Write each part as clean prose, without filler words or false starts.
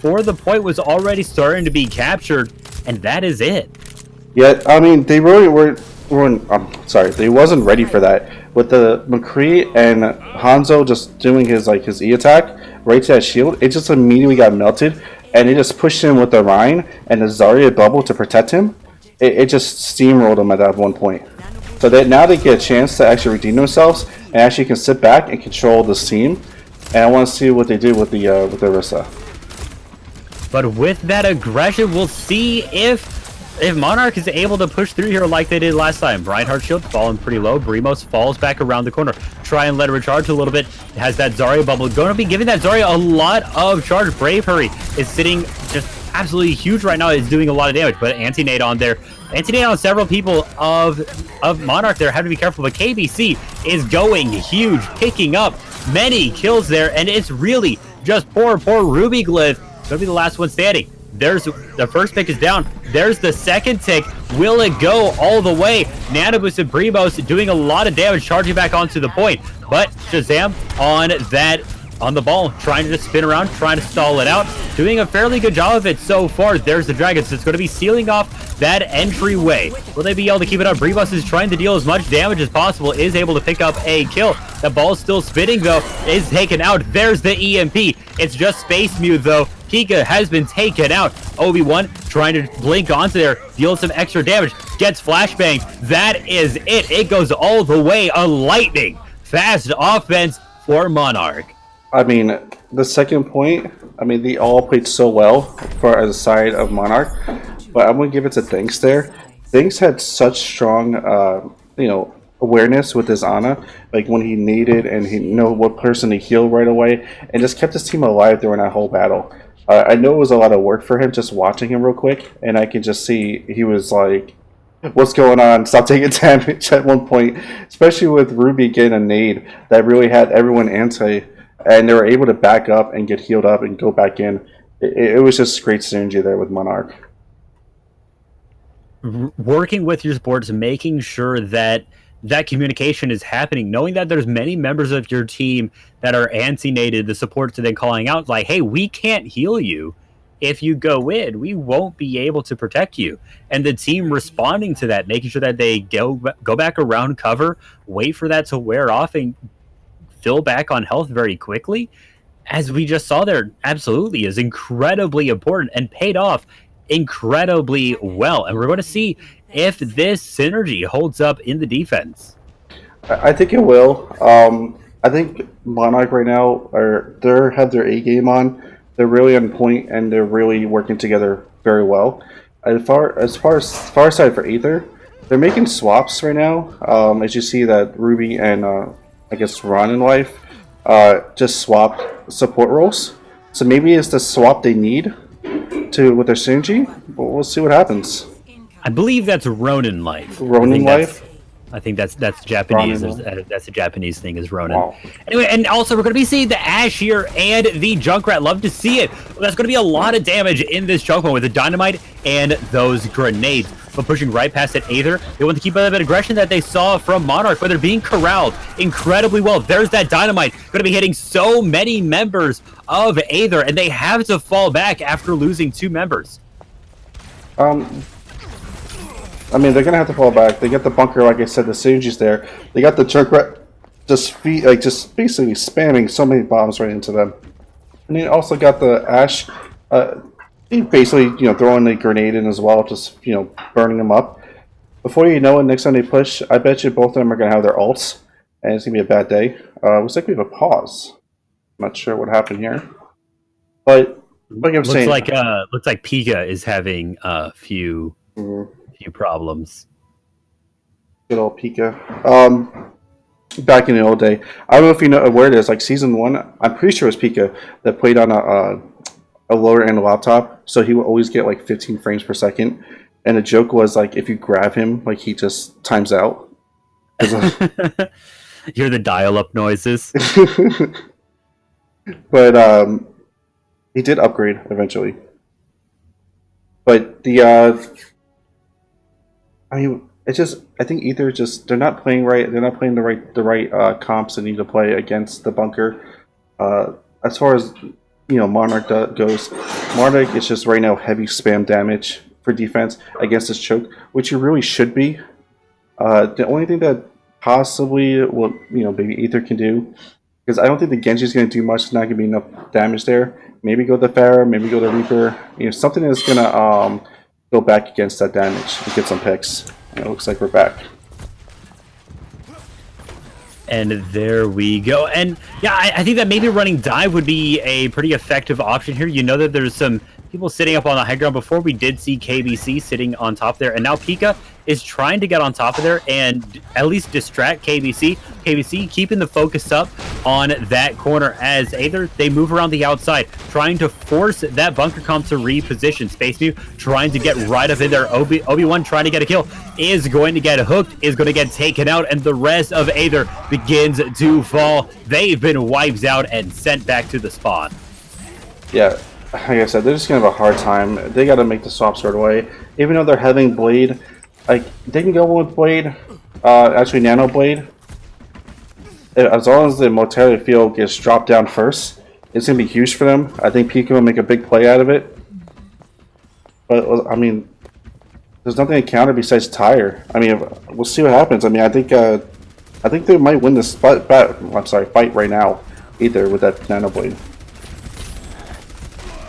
before the point was already starting to be captured, and that is it. Yeah, I mean, they really weren't. I'm sorry, they wasn't ready for that. With the McCree and Hanzo just doing his E attack right to that shield, it just immediately got melted, and it just pushed him with the Rhine and the Zarya bubble to protect him. It just steamrolled him at that one point. So that now they get a chance to actually redeem themselves and actually can sit back and control this team. And I want to see what they do with the Orisa. But with that aggression, we'll see if Monarch is able to push through here like they did last time. Reinhardt shield falling pretty low. Brimos falls back around the corner. Try and let it recharge a little bit. Has that Zarya bubble. Going to be giving that Zarya a lot of charge. Brave Hurry is sitting just absolutely huge right now. Is doing a lot of damage. But anti-nade on there. Anti-nade on several people of Monarch there. Have to be careful. But KBC is going huge. Picking up many kills there. And it's really just poor Ruby Glyph. Going to be the last one standing. There's the first pick is down. There's the second tick. Will it go all the way? Nanoboost and Brimos doing a lot of damage, charging back onto the point. But Shazam on the ball, trying to just spin around, trying to stall it out. Doing a fairly good job of it so far. There's the Dragons. It's going to be sealing off that entryway. Will they be able to keep it up? Brimos is trying to deal as much damage as possible. Is able to pick up a kill. The ball's still spinning, though. Is taken out. There's the EMP. It's just Space Mew, though. Pika has been taken out. Obi-Wan trying to blink onto there, deal some extra damage, gets flashbanged. That is it. It goes all the way. A lightning fast offense for Monarch. I mean, the second point, I mean, they all played so well for as a side of Monarch, but I'm going to give it to Thanks there. Thanks had such strong, awareness with his Ana, like when he needed and he know what person to heal right away, and just kept his team alive during that whole battle. I know it was a lot of work for him just watching him real quick, and I can just see he was like, what's going on? Stop taking damage at one point, especially with Ruby getting a nade that really had everyone anti, and they were able to back up and get healed up and go back in. It was just great synergy there with Monarch. Working with your supports, making sure that communication is happening, knowing that there's many members of your team that are anti-nated, the supports are then calling out like, hey, we can't heal you. If you go in, we won't be able to protect you. And the team responding to that, making sure that they go back around cover, wait for that to wear off and fill back on health very quickly, as we just saw there, absolutely is incredibly important and paid off incredibly well. And we're going to see if this synergy holds up in the defense. I think it will. I think Monarch right now have their A game on. They're really on point and they're really working together very well. As far side for Aether, they're making swaps right now. As you see that Ruby and I guess Ron in life just swapped support roles. So maybe it's the swap they need with their synergy. But we'll see what happens. I believe that's Ronin life. Ronin life. I think that's Japanese. That's a Japanese thing, is Ronin. Wow. Anyway, and also we're going to be seeing the Ashe here and the Junkrat. Love to see it. That's going to be a lot of damage in this choke point with the Dynamite and those grenades. But pushing right past that Aether, they want to keep up that aggression that they saw from Monarch, but they're being corralled incredibly well. There's that Dynamite going to be hitting so many members of Aether, and they have to fall back after losing 2 members. I mean, they're gonna have to fall back. They get the bunker, like I said, the synergy's there. They got the Junkrat just basically spamming so many bombs right into them. And they also got the Ashe, he basically throwing the grenade in as well, just burning them up. Before you know it, next time they push, I bet you both of them are gonna have their ults, and it's gonna be a bad day. Looks like we have a pause. I'm not sure what happened here, but like I'm saying, looks like Pika is having a few. Few problems. Good old Pika. Back in the old day, I don't know if you know where it is. Like season 1, I'm pretty sure it was Pika that played on a lower end laptop, so he would always get like 15 frames per second. And the joke was like, if you grab him, like he just times out. Hear the dial-up noises. But he did upgrade eventually. But the I think either they're not playing right. They're not playing the right comps they need to play against the bunker. As far as Monarch goes. Monarch is just right now heavy spam damage for defense against this choke, which you really should be. The only thing that possibly what maybe Aether can do, because I don't think the Genji is going to do much. It's not going to be enough damage there. Maybe go the Pharah, maybe go the Reaper. Something that's going to go back against that damage and get some picks. It looks like we're back. And there we go. And yeah, I think that maybe running dive would be a pretty effective option here. You know that there's some people sitting up on the high ground. Before we did see KBC sitting on top there, and now Pika is trying to get on top of there and at least distract KBC. KBC keeping the focus up on that corner as Aether, they move around the outside, trying to force that bunker comp to reposition. Space Mew trying to get right up in there. Obi-Wan trying to get a kill, is going to get hooked, is going to get taken out, and the rest of Aether begins to fall. They've been wiped out and sent back to the spawn. Yeah, like I said, they're just going to have a hard time. They got to make the swaps right away. Even though they're having Blade, like, they can go with Blade, actually Nano Blade. As long as the mortality field gets dropped down first, it's going to be huge for them. I think Pika will make a big play out of it. But, I mean, there's nothing to counter besides Tire. I mean, we'll see what happens. I mean, I think they might win this fight right now, either with that Nano Blade.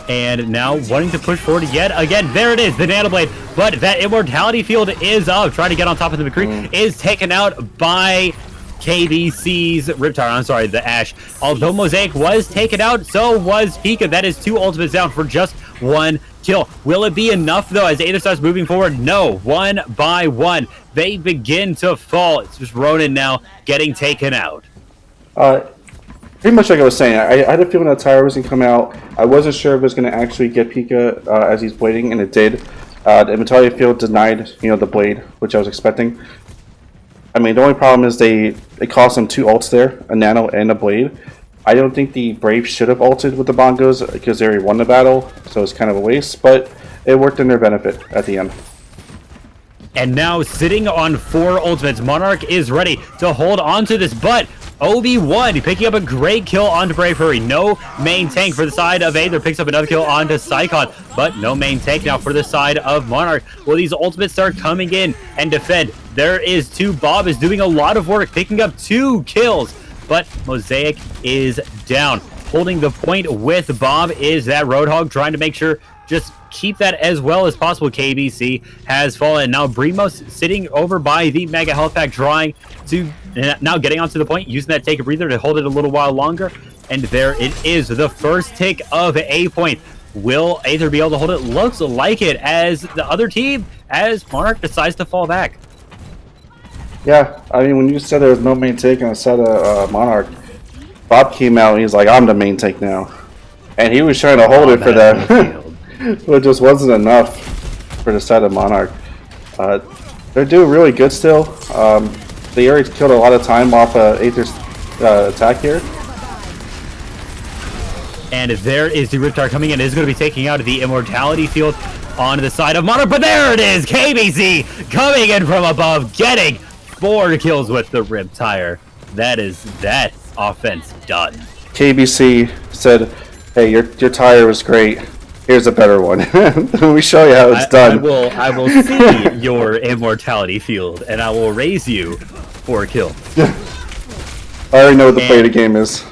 And now wanting to push forward yet again. There it is, the Nano Blade. But that Immortality Field is up. Trying to get on top of the McCree. Is taken out by KBC's Riptide. I'm sorry, the Ashe. Although Mosaic was taken out, so was Pika. That is 2 ultimates down for just 1 kill. Will it be enough, though, as Aether starts moving forward? No. 1 by 1. They begin to fall. It's just Ronin now getting taken out. Pretty much like I was saying, I had a feeling that Tyra was going to come out. I wasn't sure if it was going to actually get Pika as he's blading, and it did. The Immortality Field denied, the blade, which I was expecting. I mean, the only problem is it cost them 2 ults there, a Nano and a Blade. I don't think the Brave should have ulted with the Bongos because they already won the battle, so it's kind of a waste, but it worked in their benefit at the end. And now sitting on 4 ultimates, Monarch is ready to hold on to this, but Obi-Wan picking up a great kill onto Brave Hurry. No main tank for the side of Aether. Picks up another kill onto Psycon, but no main tank now for the side of Monarch. Will these ultimates start coming in and defend? There is 2. Bob is doing a lot of work, picking up 2 kills, but Mosaic is down. Holding the point with Bob is that Roadhog, trying to make sure just keep that as well as possible. KBC has fallen. Now Brimos sitting over by the Mega Health Pack, trying to now getting onto the point, using that take a breather to hold it a little while longer. And there it is, the first tick of a point. Will Aether be able to hold it? Looks like it, as the other team, as Monarch decides to fall back. Yeah, I mean, when you said there was no main take on the side of Monarch, Bob came out and he's like, I'm the main take now. And he was trying to hold it for them. But it just wasn't enough for the side of Monarch. They're doing really good still. They already killed a lot of time off Aether's attack here. And there is the Riptide coming in. It is going to be taking out the Immortality Field on the side of Monarch. But there it is! KBC coming in from above, getting 4 kills with the Riptire. That is that offense done. KBC said, hey, your tire was great. Here's a better one. Let me show you how it's done. I will see your Immortality Field, and I will raise you 4 kills. I already know what the play of the game is.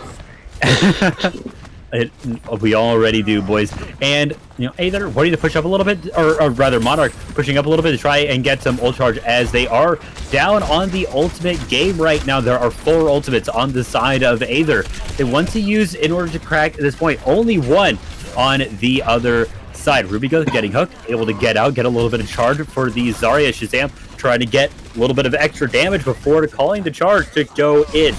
We already do, boys. And, Aether wanting to push up a little bit, or rather Monarch pushing up a little bit to try and get some ult charge, as they are down on the ultimate game right now. There are 4 ultimates on the side of Aether. They want to use in order to crack at this point. Only 1 on the other side. Rubigo getting hooked, able to get out, get a little bit of charge for the Zarya. Shazam trying to get a little bit of extra damage before calling the charge to go in.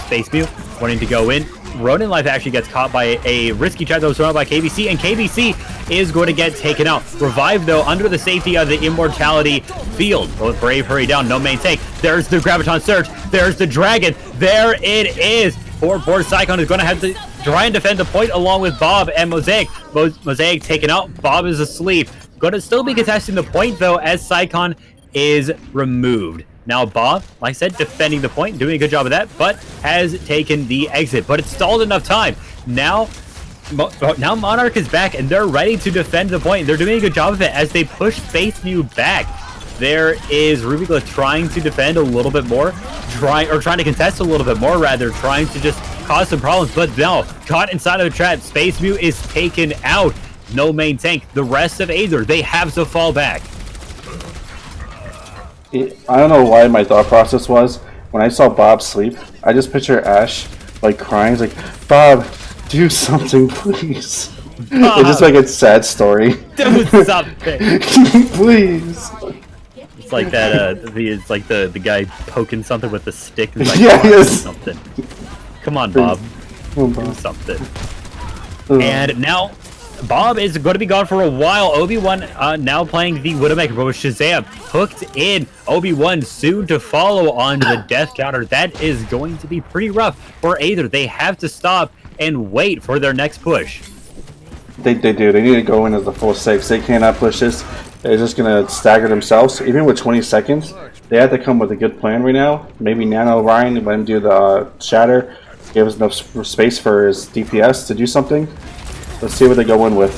Space Mew wanting to go in. Ronin Life actually gets caught by a risky try that was thrown out by KBC, and KBC is going to get taken out. Revived, though, under the safety of the Immortality Field. Both Brave hurry down, no main tank. There's the Graviton Surge. There's the Dragon. There it is. Poor Psycon is going to have to try and defend the point along with Bob and Mosaic. Mosaic taken out. Bob is asleep. Going to still be contesting the point, though, as Psycon is removed. Now Bob, like I said, defending the point, doing a good job of that, but has taken the exit. But it's stalled enough time. Now, Now Monarch is back, and they're ready to defend the point. They're doing a good job of it as they push Space Mew back. There is Rubikla trying to defend a little bit more, trying to contest a little bit more, rather, trying to just cause some problems. But no, caught inside of the trap. Space Mew is taken out. No main tank. The rest of Aether, they have to fall back. I don't know why my thought process was when I saw Bob sleep. I just picture Ash like crying, like, "Bob, do something, please." It's just like a sad story. Do something, please. It's like that. It's like the guy poking something with a stick. And like, yeah, yes. Something. Come on, Bob. Do something. And now, Bob is going to be gone for a while. Obi-Wan now playing the Widowmaker, but with Shazam hooked in. Obi-Wan soon to follow on the death counter. That is going to be pretty rough for Aether. They have to stop and wait for their next push. They do. They need to go in as the full 6. They cannot push this. They're just going to stagger themselves. Even with 20 seconds, they have to come with a good plan right now. Maybe Nano Ryan, let him do the shatter. Give us enough space for his DPS to do something. Let's see what they go in with.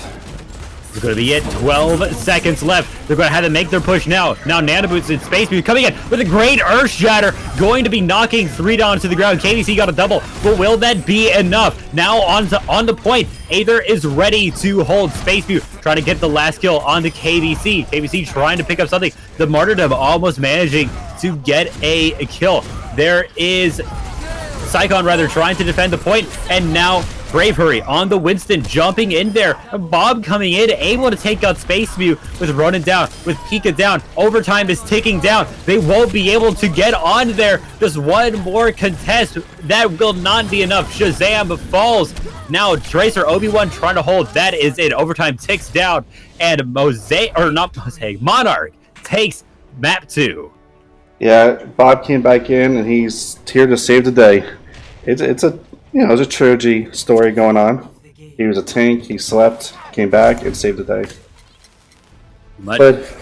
It's going to be it. 12 seconds left. They're going to have to make their push now. Now Nanoboots and Space Mew coming in with a great Earth Shatter. Going to be knocking 3 down to the ground. KBC got a double, but will that be enough? Now on the point. Aether is ready to hold. Space Mew trying to get the last kill on the KBC. KBC trying to pick up something. The Martyrdom almost managing to get a kill. There is Psychon rather trying to defend the point, and now Bravery on the Winston jumping in there. Bob coming in, able to take out Space Mew with Ronin down, with Pika down. Overtime is ticking down. They won't be able to get on there. Just one more contest. That will not be enough. Shazam falls. Now Tracer, Obi-Wan trying to hold. That is it. Overtime ticks down. And Monarch takes map 2. Yeah, Bob came back in and he's here to save the day. It's a it's a trilogy story going on. He was a tank, he slept, came back, and saved the day.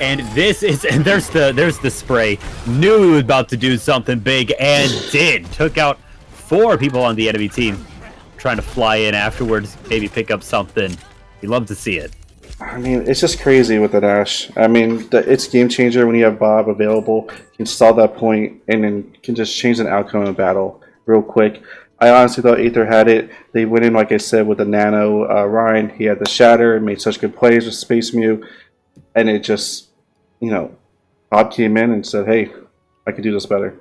And this is, and there's the spray. Knew about to do something big and did. Took out 4 people on the enemy team. Trying to fly in afterwards, maybe pick up something. You love to see it. I mean, it's just crazy with the Dash. I mean, it's game changer when you have Bob available. You can stall that point and then can just change an outcome of battle real quick. I honestly thought Aether had it. They went in, like I said, with the Nano Ryan. He had the Shatter, made such good plays with Space Mew. And it just, Bob came in and said, hey, I could do this better.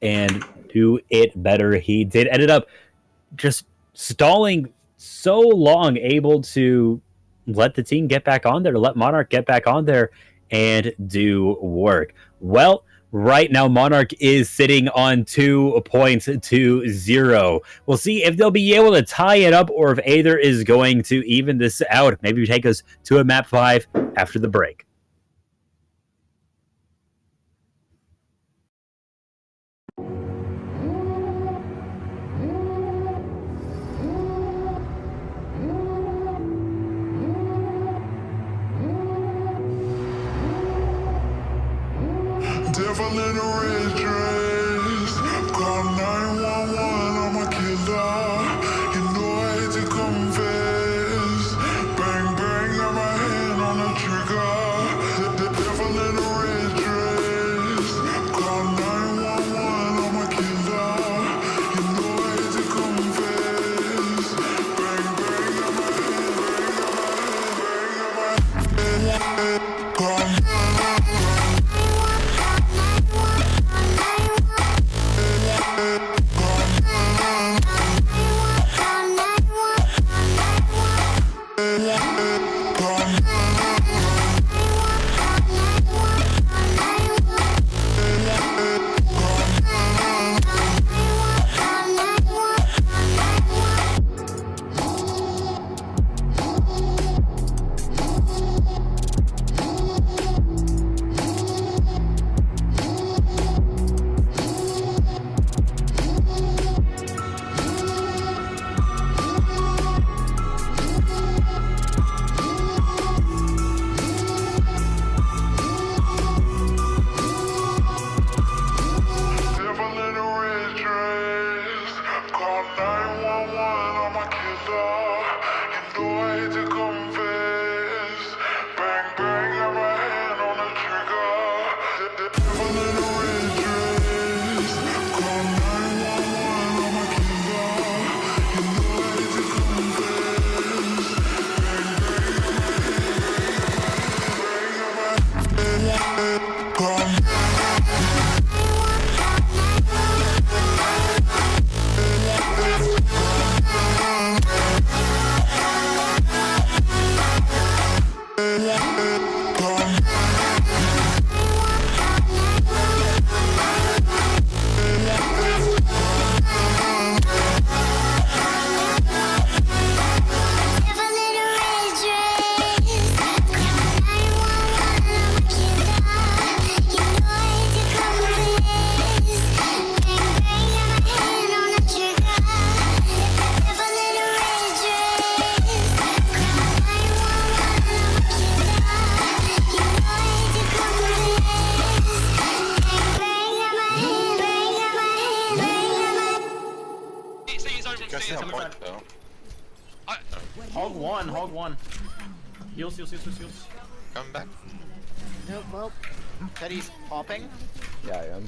And do it better. He did. Ended up just stalling so long, able to let the team get back on there, let Monarch get back on there and do work. Well, right now, Monarch is sitting on 2 points to 0. We'll see if they'll be able to tie it up or if Aether is going to even this out. Maybe we take us to a map 5 after the break. Devil in a red dress, call 911, I'm a killer. You know I hate to confess. Bang bang, got my hand on the trigger. The devil in a red dress, call 911, I'm a killer. You know I hate to confess. Bang bang, got my hand, call 911. Hog one, hog one. Heals, heals, heals, heals, heals. Coming back. Nope, well, Teddy's popping. Yeah, I am.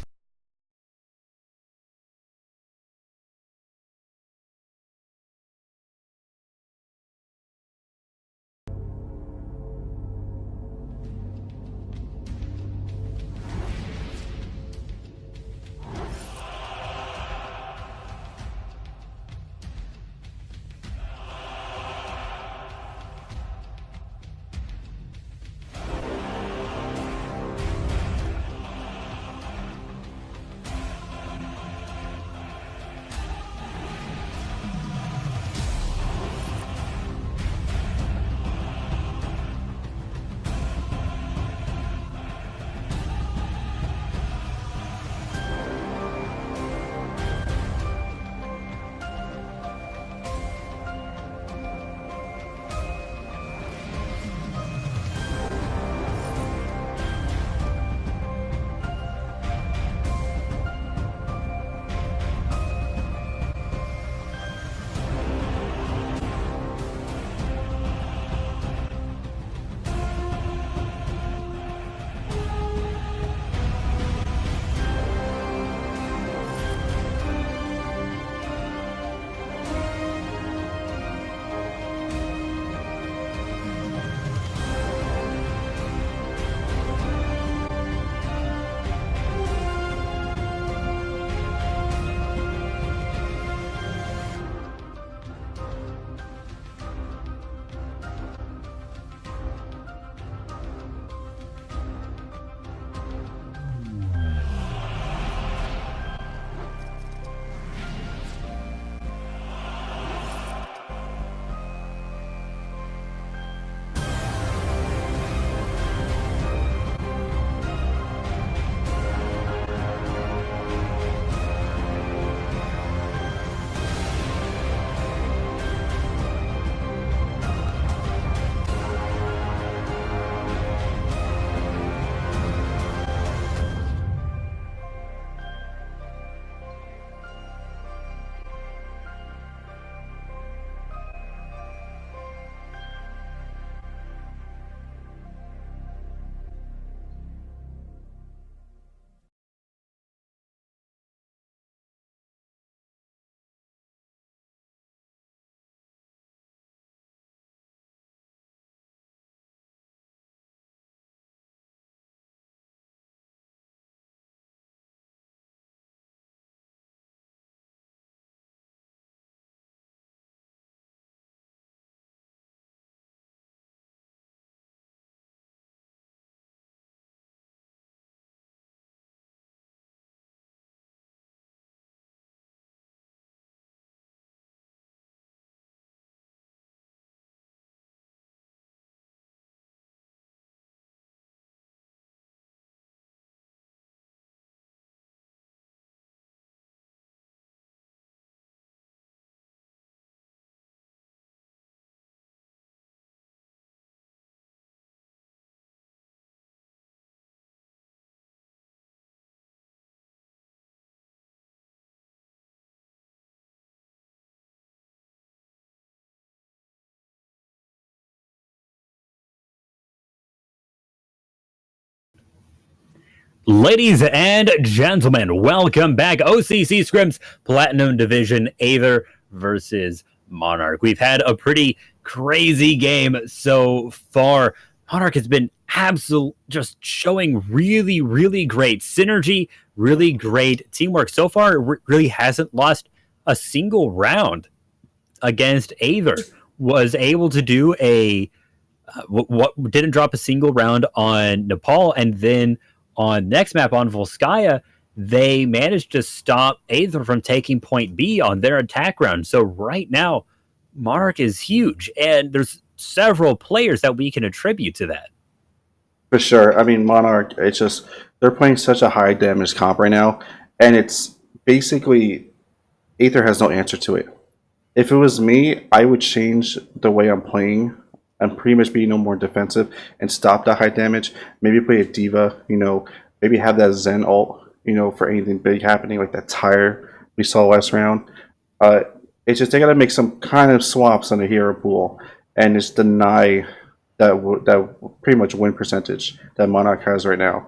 Ladies and gentlemen, welcome back. O.C.C. Scrims Platinum Division Aether versus Monarch. We've had a pretty crazy game so far. Monarch has been just showing really, really great synergy, really great teamwork. So far, it really hasn't lost a single round against Aether. Was able to do what didn't drop a single round on Nepal, and then on next map on Volskaya, they managed to stop Aether from taking point B on their attack round. So right now, Monarch is huge, and there's several players that we can attribute to that. For sure. I mean, Monarch, it's just, they're playing such a high damage comp right now, and it's basically, Aether has no answer to it. If it was me, I would change the way I'm playing and pretty much be no more defensive and stop that high damage. Maybe play a diva, maybe have that Zen ult, for anything big happening, like that tire we saw last round. Uh, It's just they gotta make some kind of swaps on the hero pool and just deny that pretty much win percentage that Monarch has right now.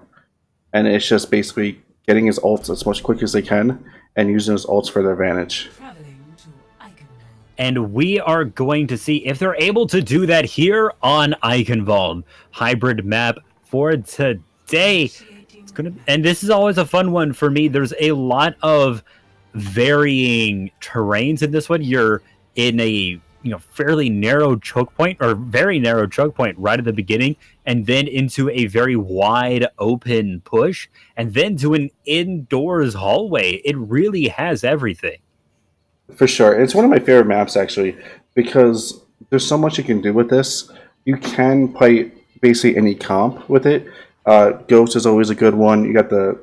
And it's just basically getting his ults as much quick as they can and using his ults for their advantage. And we are going to see if they're able to do that here on Eichenwald. Hybrid map for today. And this is always a fun one for me. There's a lot of varying terrains in this one. You're in a fairly narrow choke point, or very narrow choke point right at the beginning, and then into a very wide open push, and then to an indoors hallway. It really has everything. For sure. It's one of my favorite maps, actually, because there's so much you can do with this. You can play basically any comp with it. Ghost is always a good one. You got the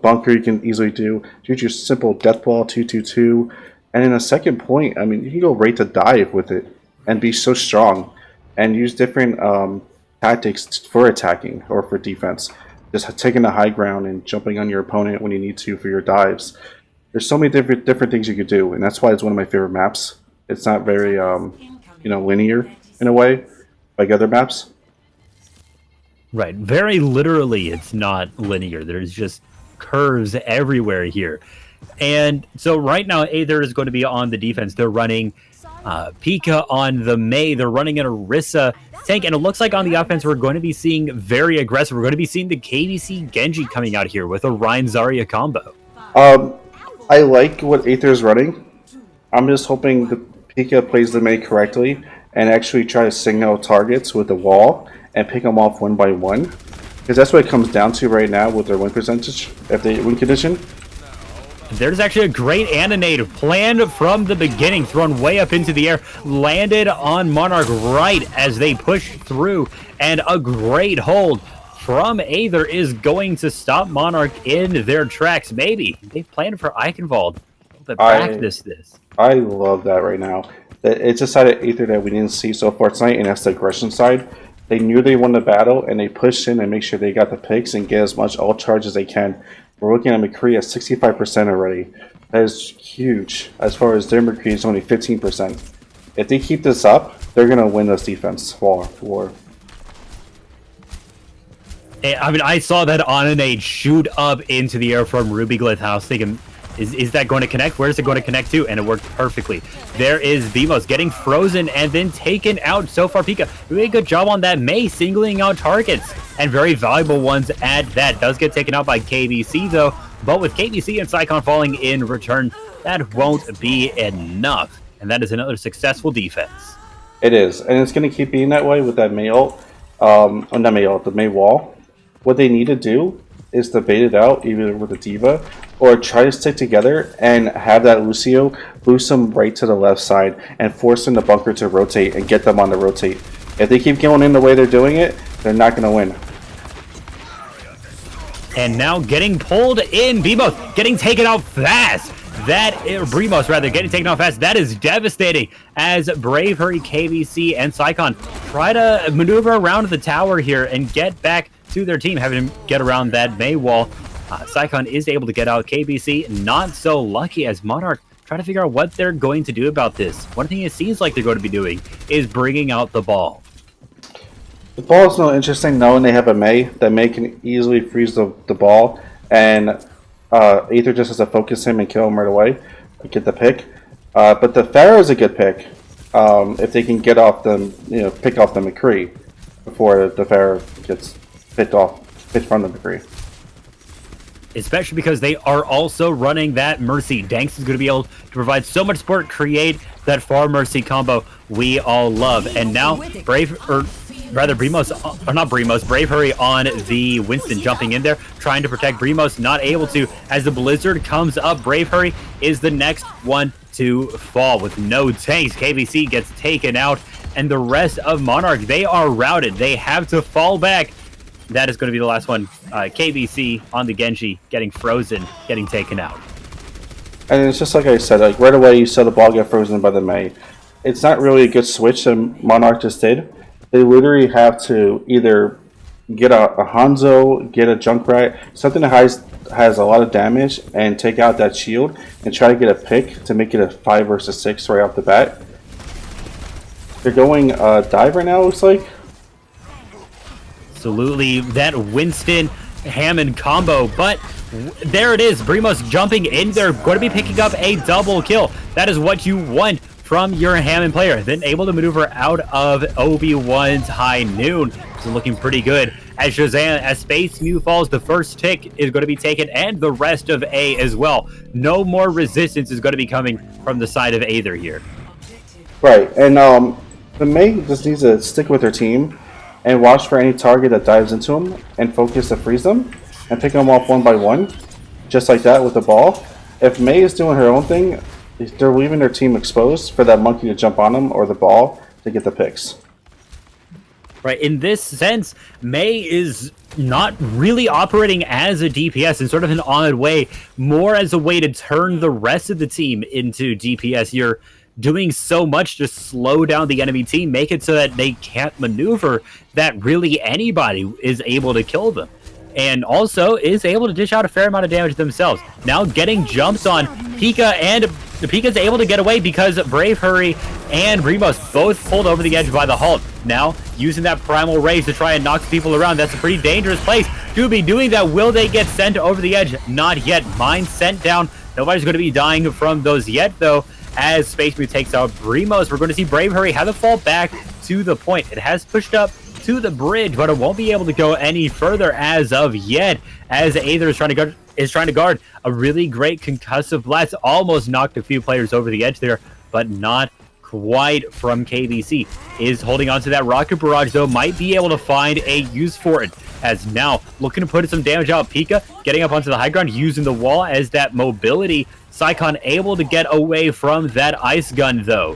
bunker you can easily do. Do your simple death ball 2-2-2. And in a second point, I mean, you can go right to dive with it and be so strong and use different tactics for attacking or for defense. Just taking the high ground and jumping on your opponent when you need to for your dives. There's so many different things you could do, and that's why it's one of my favorite maps. It's not very linear in a way like other maps. Right. Very literally, it's not linear. There's just curves everywhere here. And so right now, Aether is going to be on the defense. They're running Pika on the Mei. They're running an Orisa tank. And it looks like on the offense, we're going to be seeing very aggressive. We're going to be seeing the KBC Genji coming out here with a Rein Zarya combo. I like what Aether is running. I'm just hoping the Pika plays the Mei correctly and actually try to signal targets with the wall and pick them off one by one. Because that's what it comes down to right now with their win percentage, if they win condition. There's actually a great animate planned from the beginning, thrown way up into the air, landed on Monarch right as they push through, and a great hold from Aether is going to stop Monarch in their tracks. Maybe they've planned for Eichenwald to practice this. I love that right now. It's a side of Aether that we didn't see so far tonight, and that's the aggression side. They knew they won the battle, and they pushed in and make sure they got the picks and get as much ult charge as they can. We're looking at McCree at 65% already. That is huge. As far as their McCree is only 15%. If they keep this up, they're going to win this defense war. I mean, I saw that Onanade shoot up into the air from Ruby Glyph House, thinking, is that going to connect? Where is it going to connect to? And it worked perfectly. There is Vimos getting frozen and then taken out so far. Pika doing a good job on that Mei, singling out targets, and very valuable ones at that. Does get taken out by KBC, though, but with KBC and Psycon falling in return, that won't be enough. And that is another successful defense. It is, and it's going to keep being that way with that Mei ult. Not Mei ult, the Mei wall. What they need to do is to bait it out, either with a D.Va, or try to stick together and have that Lucio boost them right to the left side and force them the bunker to rotate and get them on the rotate. If they keep going in the way they're doing it, they're not going to win. And now getting pulled in, Bimos getting taken out fast. Brimos rather, getting taken out fast. That is devastating as Bravery, KBC, and Psycon try to maneuver around the tower here and get back to their team, having to get around that Mei wall. Psycon is able to get out. KBC not so lucky as Monarch try to figure out what they're going to do about this. One thing it seems like they're going to be doing is bringing out the ball. The ball is no interesting knowing they have a Mei. That Mei can easily freeze the ball, and Aether just has to focus him and kill him right away, get the pick. But the Pharaoh is a good pick if they can get off them, pick off the McCree before the Pharaoh gets picked from the McCree. Especially because they are also running that Mercy. Danks is going to be able to provide so much support, create that far Mercy combo we all love. And now Bravery on the Winston, jumping in there, trying to protect Brimos, not able to. As the Blizzard comes up, Bravery is the next one to fall with no tanks. KBC gets taken out, and the rest of Monarch, they are routed. They have to fall back. That is going to be the last one. KBC on the Genji, getting frozen, getting taken out. And it's just like I said, like right away you saw the ball get frozen by the Mei. It's not really a good switch that Monarch just did. They literally have to either get a Hanzo, get a Junkrat, something that has a lot of damage, and take out that shield and try to get a pick to make it a 5 versus 6 right off the bat. They're going dive right now, looks like. Absolutely, that Winston Hammond combo, but there it is. Brimos jumping in. They're going to be picking up a double kill. That is what you want from your Hammond player. Then able to maneuver out of Obi-Wan's High Noon. It's looking pretty good. As Shazam, as Space Mew falls, the first tick is going to be taken, and the rest of A as well. No more resistance is going to be coming from the side of Aether here. Right, and the Mei just needs to stick with her team and watch for any target that dives into them and focus to freeze them and pick them off one by one, just like that with the ball. If Mei is doing her own thing, they're leaving their team exposed for that monkey to jump on them or the ball to get the picks. Right, in this sense, Mei is not really operating as a DPS in sort of an odd way, more as a way to turn the rest of the team into DPS. You're doing so much to slow down the enemy team, make it so that they can't maneuver, that really anybody is able to kill them. And also is able to dish out a fair amount of damage themselves. Now getting jumps on Pika, and Pika's able to get away because Brave Hurry and Brimos both pulled over the edge by the halt. Now using that Primal Rage to try and knock people around. That's a pretty dangerous place to be doing that. Will they get sent over the edge? Not yet. Mine sent down. Nobody's going to be dying from those yet, though. As Space Mew takes out Brimos, we're going to see Brave Hurry have to fall back to the point. It has pushed up to the bridge, but it won't be able to go any further as of yet, as Aether is trying to guard a really great concussive blast. Almost knocked a few players over the edge there, but not quite from KBC. Is holding on to that rocket barrage, though, might be able to find a use for it, as now looking to put some damage out. Pika getting up onto the high ground, using the wall as that mobility. Psycon able to get away from that ice gun, though.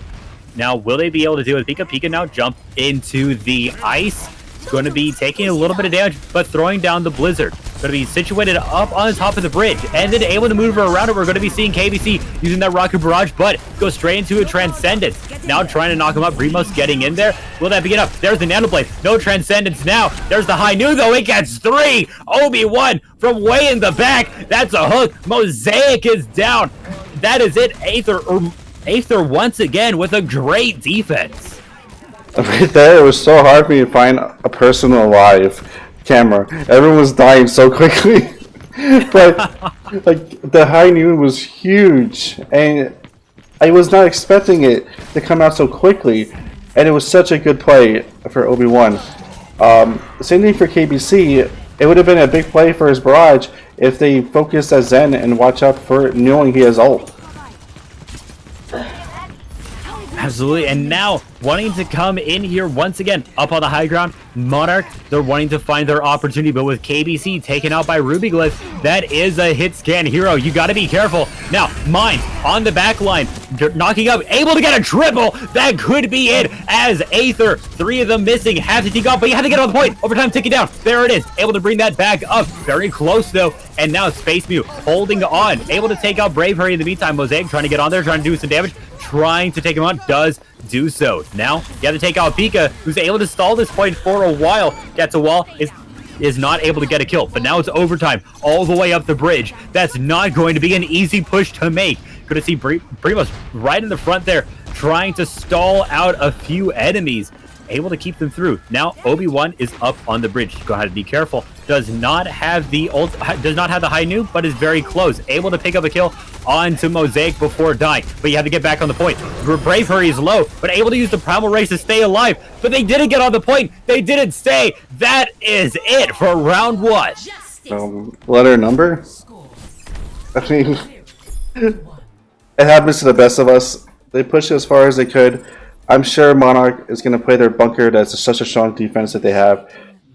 Now, will they be able to deal with Pika? Pika now jump into the ice. It's going to be taking a little bit of damage, but throwing down the blizzard. Going to be situated up on the top of the bridge, and then able to move around it. We're going to be seeing KBC using that rocket barrage, but go straight into a Transcendence. Now trying to knock him up. Brimos getting in there. Will that be enough? There's the Nano Blade. No Transcendence now. There's the High Noon, though. It gets 3. Obi-Wan from way in the back. That's a hook. Mosaic is down. That is it. Aether once again with a great defense. Right there, it was so hard for me to find a person alive camera. Everyone was dying so quickly. But like the High Noon was huge, and I was not expecting it to come out so quickly, and it was such a good play for Obi-Wan. Same thing for KBC. It would have been a big play for his barrage if they focused at Zen and watch out for knowing he has ult. Absolutely, and now wanting to come in here once again up on the high ground. Monarch, they're wanting to find their opportunity, but with KBC taken out by Rubiglyph, that is a hit scan hero. You got to be careful. Now, Mine on the back line, knocking up, able to get a triple. That could be it, as Aether, 3 of them missing, have to take off, but you have to get on the point. Overtime ticking down. There it is, able to bring that back up. Very close, though, and now Space Mew holding on, able to take out Brave Hurry in the meantime. Mosaic trying to get on there, trying to do some damage, trying to take him out, does do so. Now, you have to take out Pika, who's able to stall this point for a while. Gets a wall, is not able to get a kill, but now it's overtime all the way up the bridge. That's not going to be an easy push to make. Gonna see Brimos right in the front there, trying to stall out a few enemies, able to keep them through. Now Obi-Wan is up on the bridge. Go ahead and be careful. Does not have the High Noon, but is very close. Able to pick up a kill onto Mosaic before dying, but you have to get back on the point. Brave Hurry is low, but able to use the Primal Race to stay alive, but they didn't get on the point. They didn't stay. That is it for round 1. Letter number? I mean, it happens to the best of us. They pushed it as far as they could. I'm sure Monarch is going to play their bunker. That's such a strong defense that they have,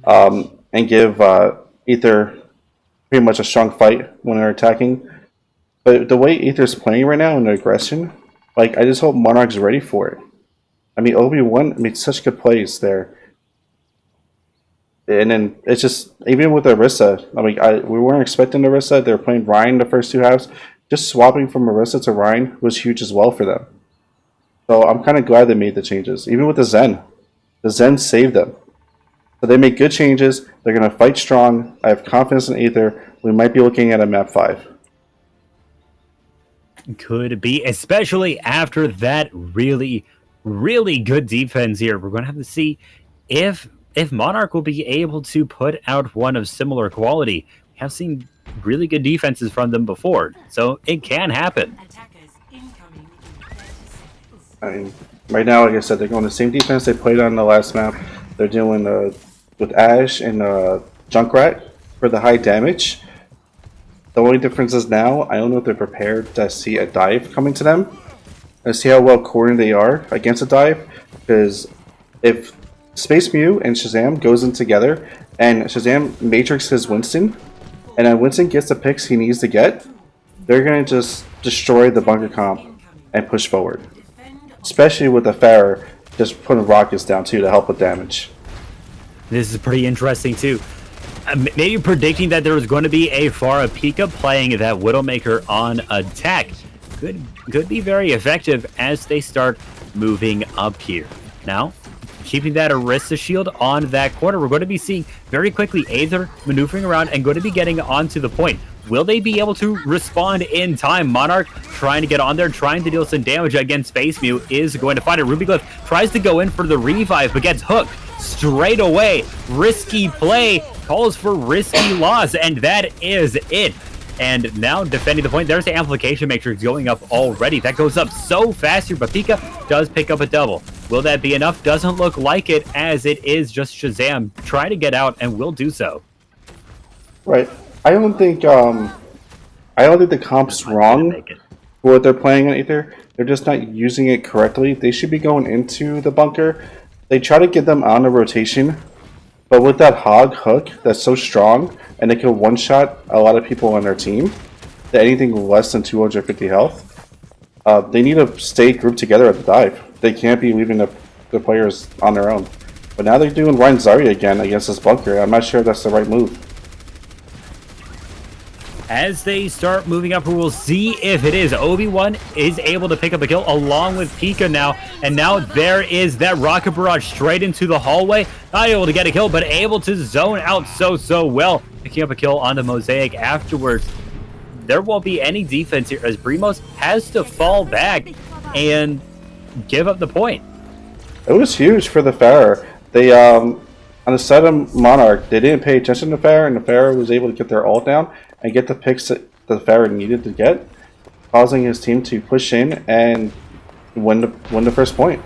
and give Aether pretty much a strong fight when they're attacking. But the way Aether's playing right now in their aggression, like, I just hope Monarch's ready for it. I mean, Obi-Wan made such good plays there. And then it's just, even with Orisa, I mean, we weren't expecting Orisa. They were playing Ryan the first 2 halves. Just swapping from Orisa to Ryan was huge as well for them. So I'm kind of glad they made the changes. Even with the Zen saved them. So they make good changes. They're going to fight strong. I have confidence in Aether. We might be looking at a map 5. Could be, especially after that really, really good defense here. We're going to have to see if Monarch will be able to put out one of similar quality. We have seen really good defenses from them before, so it can happen. I mean, right now, like I said, they're going the same defense they played on the last map. They're doing with Ash and Junkrat for the high damage. The only difference is now, I don't know if they're prepared to see a dive coming to them. And see how well coordinated they are against a dive. Because if Space Mew and Shazam goes in together, and Shazam matrixes Winston, and then Winston gets the picks he needs to get, they're going to just destroy the bunker comp and push forward. Especially with the Pharah just putting rockets down too to help with damage. This is pretty interesting too. Maybe predicting that there was going to be a Pharah Pika playing that Widowmaker on attack could be very effective as they start moving up here. Now, keeping that Arista shield on that corner, we're going to be seeing very quickly Aether maneuvering around and going to be getting onto the point. Will they be able to respond in time? Monarch trying to get on there, trying to deal some damage against Space Mew, is going to find it. Ruby Glyph tries to go in for the revive, but gets hooked straight away. Risky play, calls for risky loss, and that is it. And now defending the point, there's the amplification matrix going up already. That goes up so fast here, but Pika does pick up a double. Will that be enough? Doesn't look like it, as it is just Shazam trying to get out and will do so. Right. I don't think the comp's wrong for what they're playing on Aether. They're just not using it correctly. They should be going into the bunker. They try to get them on a rotation, but with that hog hook that's so strong, and they can one-shot a lot of people on their team, that anything less than 250 health, they need to stay grouped together at the dive. They can't be leaving the players on their own. But now they're doing Ryan Zarya again against this bunker. I'm not sure if that's the right move. As they start moving up, we will see if it is. Obi-Wan is able to pick up a kill along with Pika now. And now there is that rocket barrage straight into the hallway. Not able to get a kill, but able to zone out so well. Picking up a kill on the Mosaic afterwards. There won't be any defense here as Brimos has to fall back and give up the point. It was huge for the Pharah. They, on the side of Monarch, they didn't pay attention to Pharah, and the Pharah was able to get their ult down and get the picks that the Pharah needed to get, causing his team to push in and win the first point.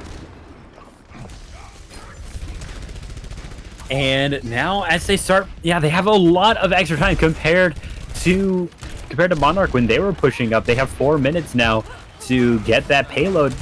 And now as they start, they have a lot of extra time compared to Monarch when they were pushing up. They have 4 minutes now to get that payload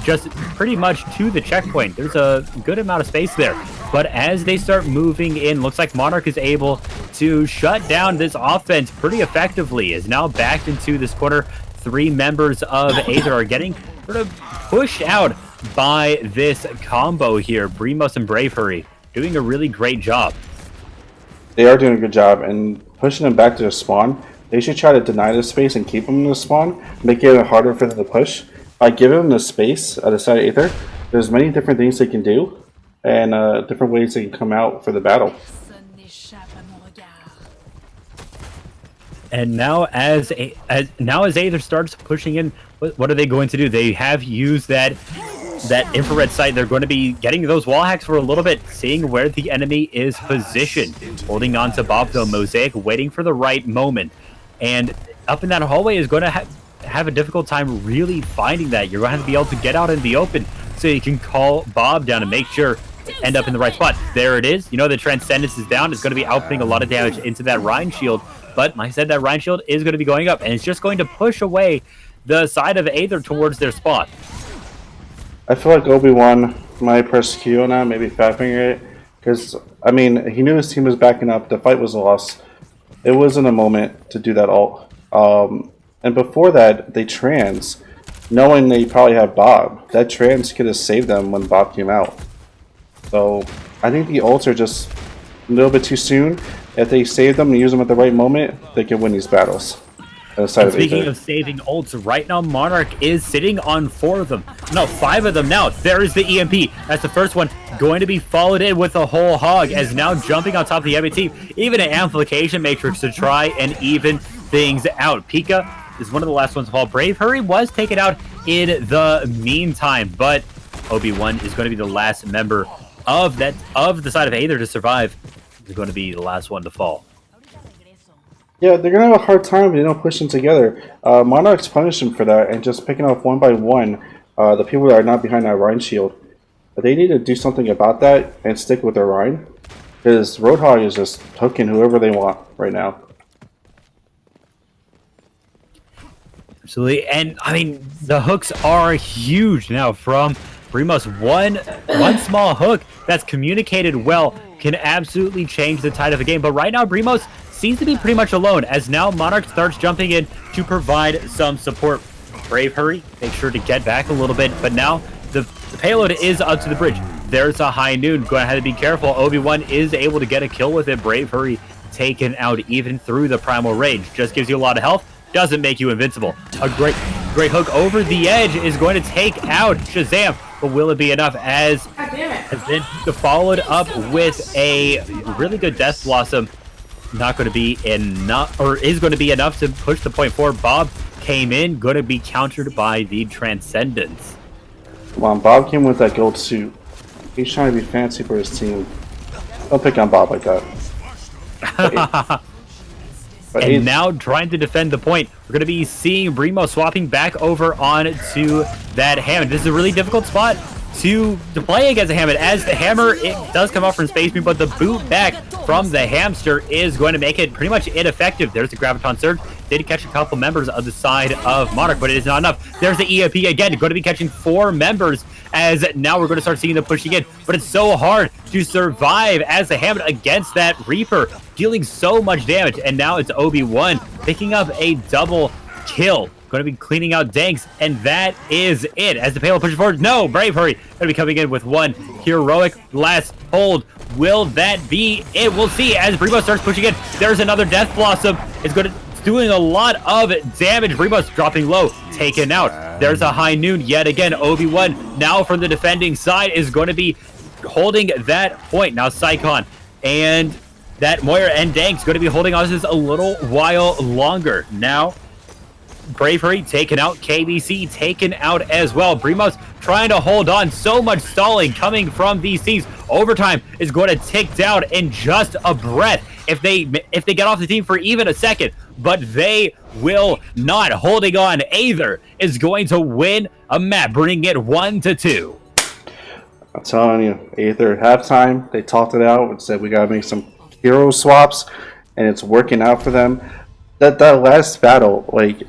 just pretty much to the checkpoint. There's a good amount of space there. But as they start moving in, looks like Monarch is able to shut down this offense pretty effectively. Is now backed into this corner. 3 members of Aether are getting sort of pushed out by this combo here. Brimos and Bravery doing a really great job. They are doing a good job, and pushing them back to the spawn. They should try to deny the space and keep them in the spawn, make it harder for them to push. By giving them the space at the side of Aether, there's many different things they can do, and different ways they can come out for the battle. And now as Aether starts pushing in, what are they going to do? They have used that infrared sight. They're going to be getting those wall hacks for a little bit, seeing where the enemy is positioned, holding on to Bob though. Mosaic waiting for the right moment, and up in that hallway is going to have a difficult time really finding that. You're going to have to be able to get out in the open so you can call Bob down and make sure to end up in the right spot. There it is. You know, the Transcendence is down. It's going to be outputting a lot of damage into that Rhine shield, but like I said, that Rhine shield is going to be going up, and it's just going to push away the side of Aether towards their spot. I feel like Obi-Wan might press Q on that, maybe Fat Finger it, because, I mean, he knew his team was backing up. The fight was a loss. It wasn't a moment to do that ult. And before that, they trans, knowing they probably have Bob. That trans could have saved them when Bob came out. So, I think the ults are just a little bit too soon. If they save them and use them at the right moment, they can win these battles. on the side And of speaking Aether. of saving ults, right now Monarch is sitting on 4 of them. No, 5 of them now. There is the EMP. That's the first one. Going to be followed in with a whole hog as now jumping on top of the enemy team. Even an amplification matrix to try and even things out. Pika is one of the last ones to fall. Brave Hurry was taken out in the meantime, but Obi-Wan is going to be the last member of the side of Aether to survive. Is going to be the last one to fall. Yeah, they're gonna have a hard time if they don't push them together. Monarch's punished them for that and just picking off one by one the people that are not behind that Rhine shield. But they need to do something about that and stick with their Rhine. Because Roadhog is just hooking whoever they want right now. Absolutely, and I mean the hooks are huge now from Brimos. One small hook that's communicated well can absolutely change the tide of the game. But right now, Brimos seems to be pretty much alone as now Monarch starts jumping in to provide some support. Brave Hurry, make sure to get back a little bit, but now the payload is up to the bridge. There's a High Noon. Going to have to be careful. Obi-Wan is able to get a kill with it. Brave Hurry taken out even through the primal rage. Just gives you a lot of health. Doesn't make you invincible. A great hook over the edge is going to take out Shazam, but will it be enough as has been followed up with a really good Death Blossom? Not going to be enough, or is going to be enough to push the point forward. Bob came in, going to be countered by the Transcendence. Come on, Bob came with that gold suit. He's trying to be fancy for his team. Don't pick on Bob like that. And now trying to defend the point. We're going to be seeing Brimo swapping back over onto that Hammond. This is a really difficult spot to play against a Hammond, as the hammer, it does come off from Space Beam, but the boot back from the hamster is going to make it pretty much ineffective. There's the Graviton Surge. Did catch a couple members of the side of Monarch, but it is not enough. There's the EMP again, going to be catching 4 members, as now we're going to start seeing them pushing in. But it's so hard to survive as the Hammond against that Reaper, dealing so much damage. And now it's Obi-Wan picking up a double kill. Going to be cleaning out Danks, and that is it. As the payload pushes forward, no, Brave Hurry going to be coming in with one heroic last hold. Will that be it? We'll see as Brimo starts pushing in. There's another Death Blossom. It's doing a lot of damage. Brimo's dropping low, taken out. There's a High Noon yet again. Obi-Wan now from the defending side is going to be holding that point. Now Psychon and that Moira and Danks going to be holding on to this a little while longer. Now Brave Hurry taken out, KBC taken out as well. Brimos trying to hold on. So much stalling coming from these teams. Overtime is going to tick down in just a breath if they get off the team for even a second, but they will not. Holding on, Aether is going to win a map, bringing it 1-2. I'm telling you, Aether at halftime, they talked it out and said we gotta make some hero swaps, and it's working out for them. That last battle, like,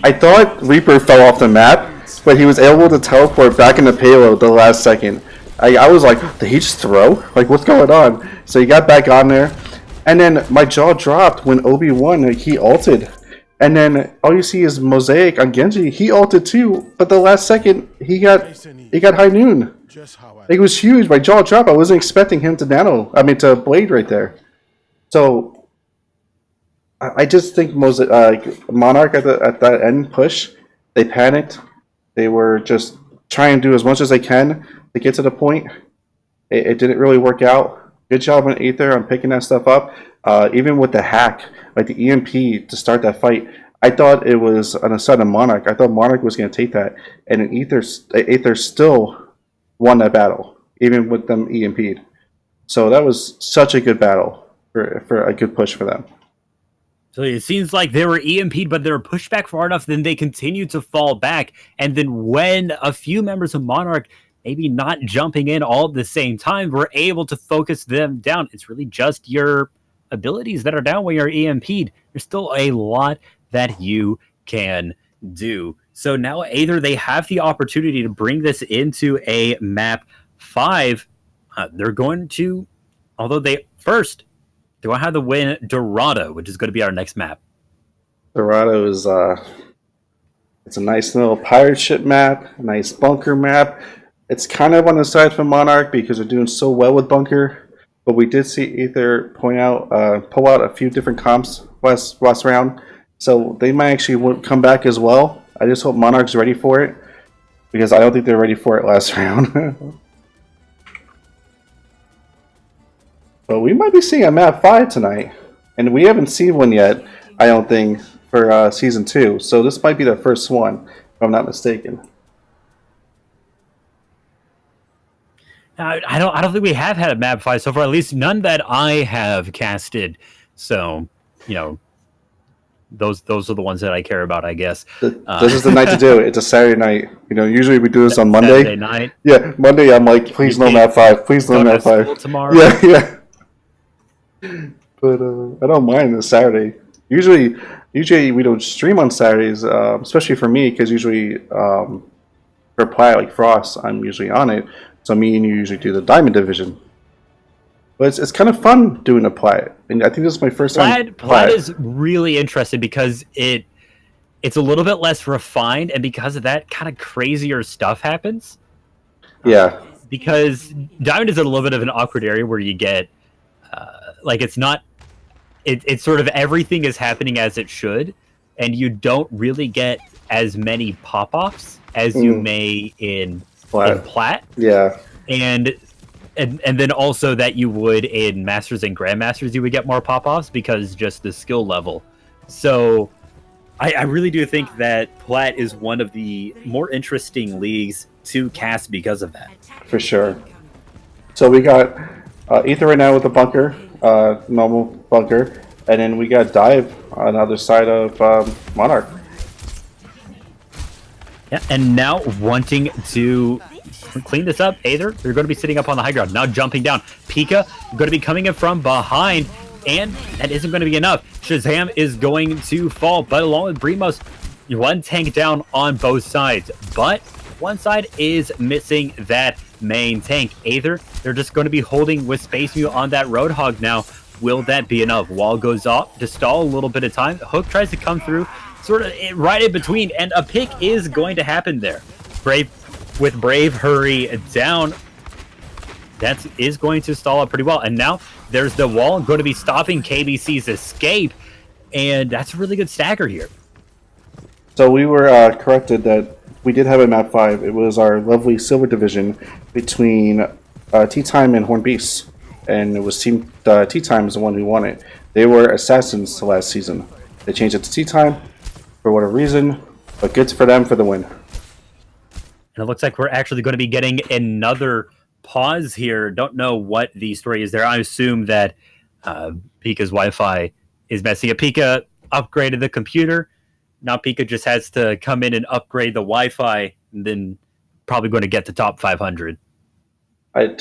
I thought Reaper fell off the map, but he was able to teleport back in the payload the last second. I was like, did he just throw? Like, what's going on? So he got back on there, and then my jaw dropped when Obi-Wan, like, he ulted. And then all you see is Mosaic on Genji. He ulted too, but the last second, he got High Noon. It was huge. My jaw dropped. I wasn't expecting him to to Blade right there. So I just think Monarch at that end push, they panicked. They were just trying to do as much as they can to get to the point. It didn't really work out. Good job on Aether on picking that stuff up. Even with the hack, like the EMP to start that fight, I thought it was on the side of Monarch. I thought Monarch was going to take that, and then Aether still won that battle, even with them EMP'd. So that was such a good battle for a good push for them. So it seems like they were EMP'd, but they were pushed back far enough, then they continued to fall back. And then when a few members of Monarch, maybe not jumping in all at the same time, were able to focus them down. It's really just your abilities that are down when you're EMP'd. There's still a lot that you can do. So now either they have the opportunity to bring this into a map 5. They're going to, although they first, they want to have the win Dorado, which is going to be our next map. Dorado is it's a nice little pirate ship map, a nice bunker map. It's kind of on the side for Monarch because they're doing so well with bunker. But we did see Aether pull out a few different comps last round. So they might actually come back as well. I just hope Monarch's ready for it, because I don't think they're ready for it last round. But we might be seeing a map 5 tonight, and we haven't seen one yet, I don't think, for Season 2. So this might be the first one, if I'm not mistaken. I don't think we have had a map 5 so far, at least none that I have casted. So, you know, those are the ones that I care about, I guess. This is the night to do it. It's a Saturday night. You know, usually we do this on Monday. Saturday night. Yeah, Monday I'm like, please no map 5. Please no map 5. Tomorrow. Yeah, yeah. But I don't mind this Saturday. Usually we don't stream on Saturdays, especially for me, because usually for Plat like Frost, I'm usually on it. So me and you usually do the Diamond Division. But it's kind of fun doing a Plat, and I think this is my first time. Plat is really interesting because it's a little bit less refined, and because of that, kind of crazier stuff happens. Yeah. Because Diamond is a little bit of an awkward area where you get like it's not. It's sort of everything is happening as it should, and you don't really get as many pop-offs as you may in Plat. Yeah. And then also that you would in Masters and Grandmasters, you would get more pop-offs because just the skill level. So I really do think that Plat is one of the more interesting leagues to cast because of that. For sure. So we got Aether right now with a bunker, normal bunker, and then we got Dive on the other side of Monarch. Yeah, and now wanting to clean this up, Aether, they're going to be sitting up on the high ground. Now jumping down. Pika going to be coming in from behind, and that isn't going to be enough. Shazam is going to fall, but along with Brimos, one tank down on both sides. But one side is missing that main tank. Aether, they're just going to be holding with Space Mute on that Roadhog now. Will that be enough? Wall goes off to stall a little bit of time. Hook tries to come through, sort of right in between, and a pick is going to happen there. Brave hurry down. That is going to stall up pretty well. And now there's the wall going to be stopping KBC's escape, and that's a really good stagger here. So we were corrected that we did have a map 5. It was our lovely Silver Division between T-Time and Horn Beasts. And it was Team T-Time is the one who won it. They were Assassins last season. They changed it to T-Time for whatever reason, but good for them for the win. And it looks like we're actually going to be getting another pause here. Don't know what the story is there. I assume that Pika's Wi-Fi is messing up. Pika upgraded the computer. Now Pika just has to come in and upgrade the Wi-Fi, and then probably going to get the top 500. But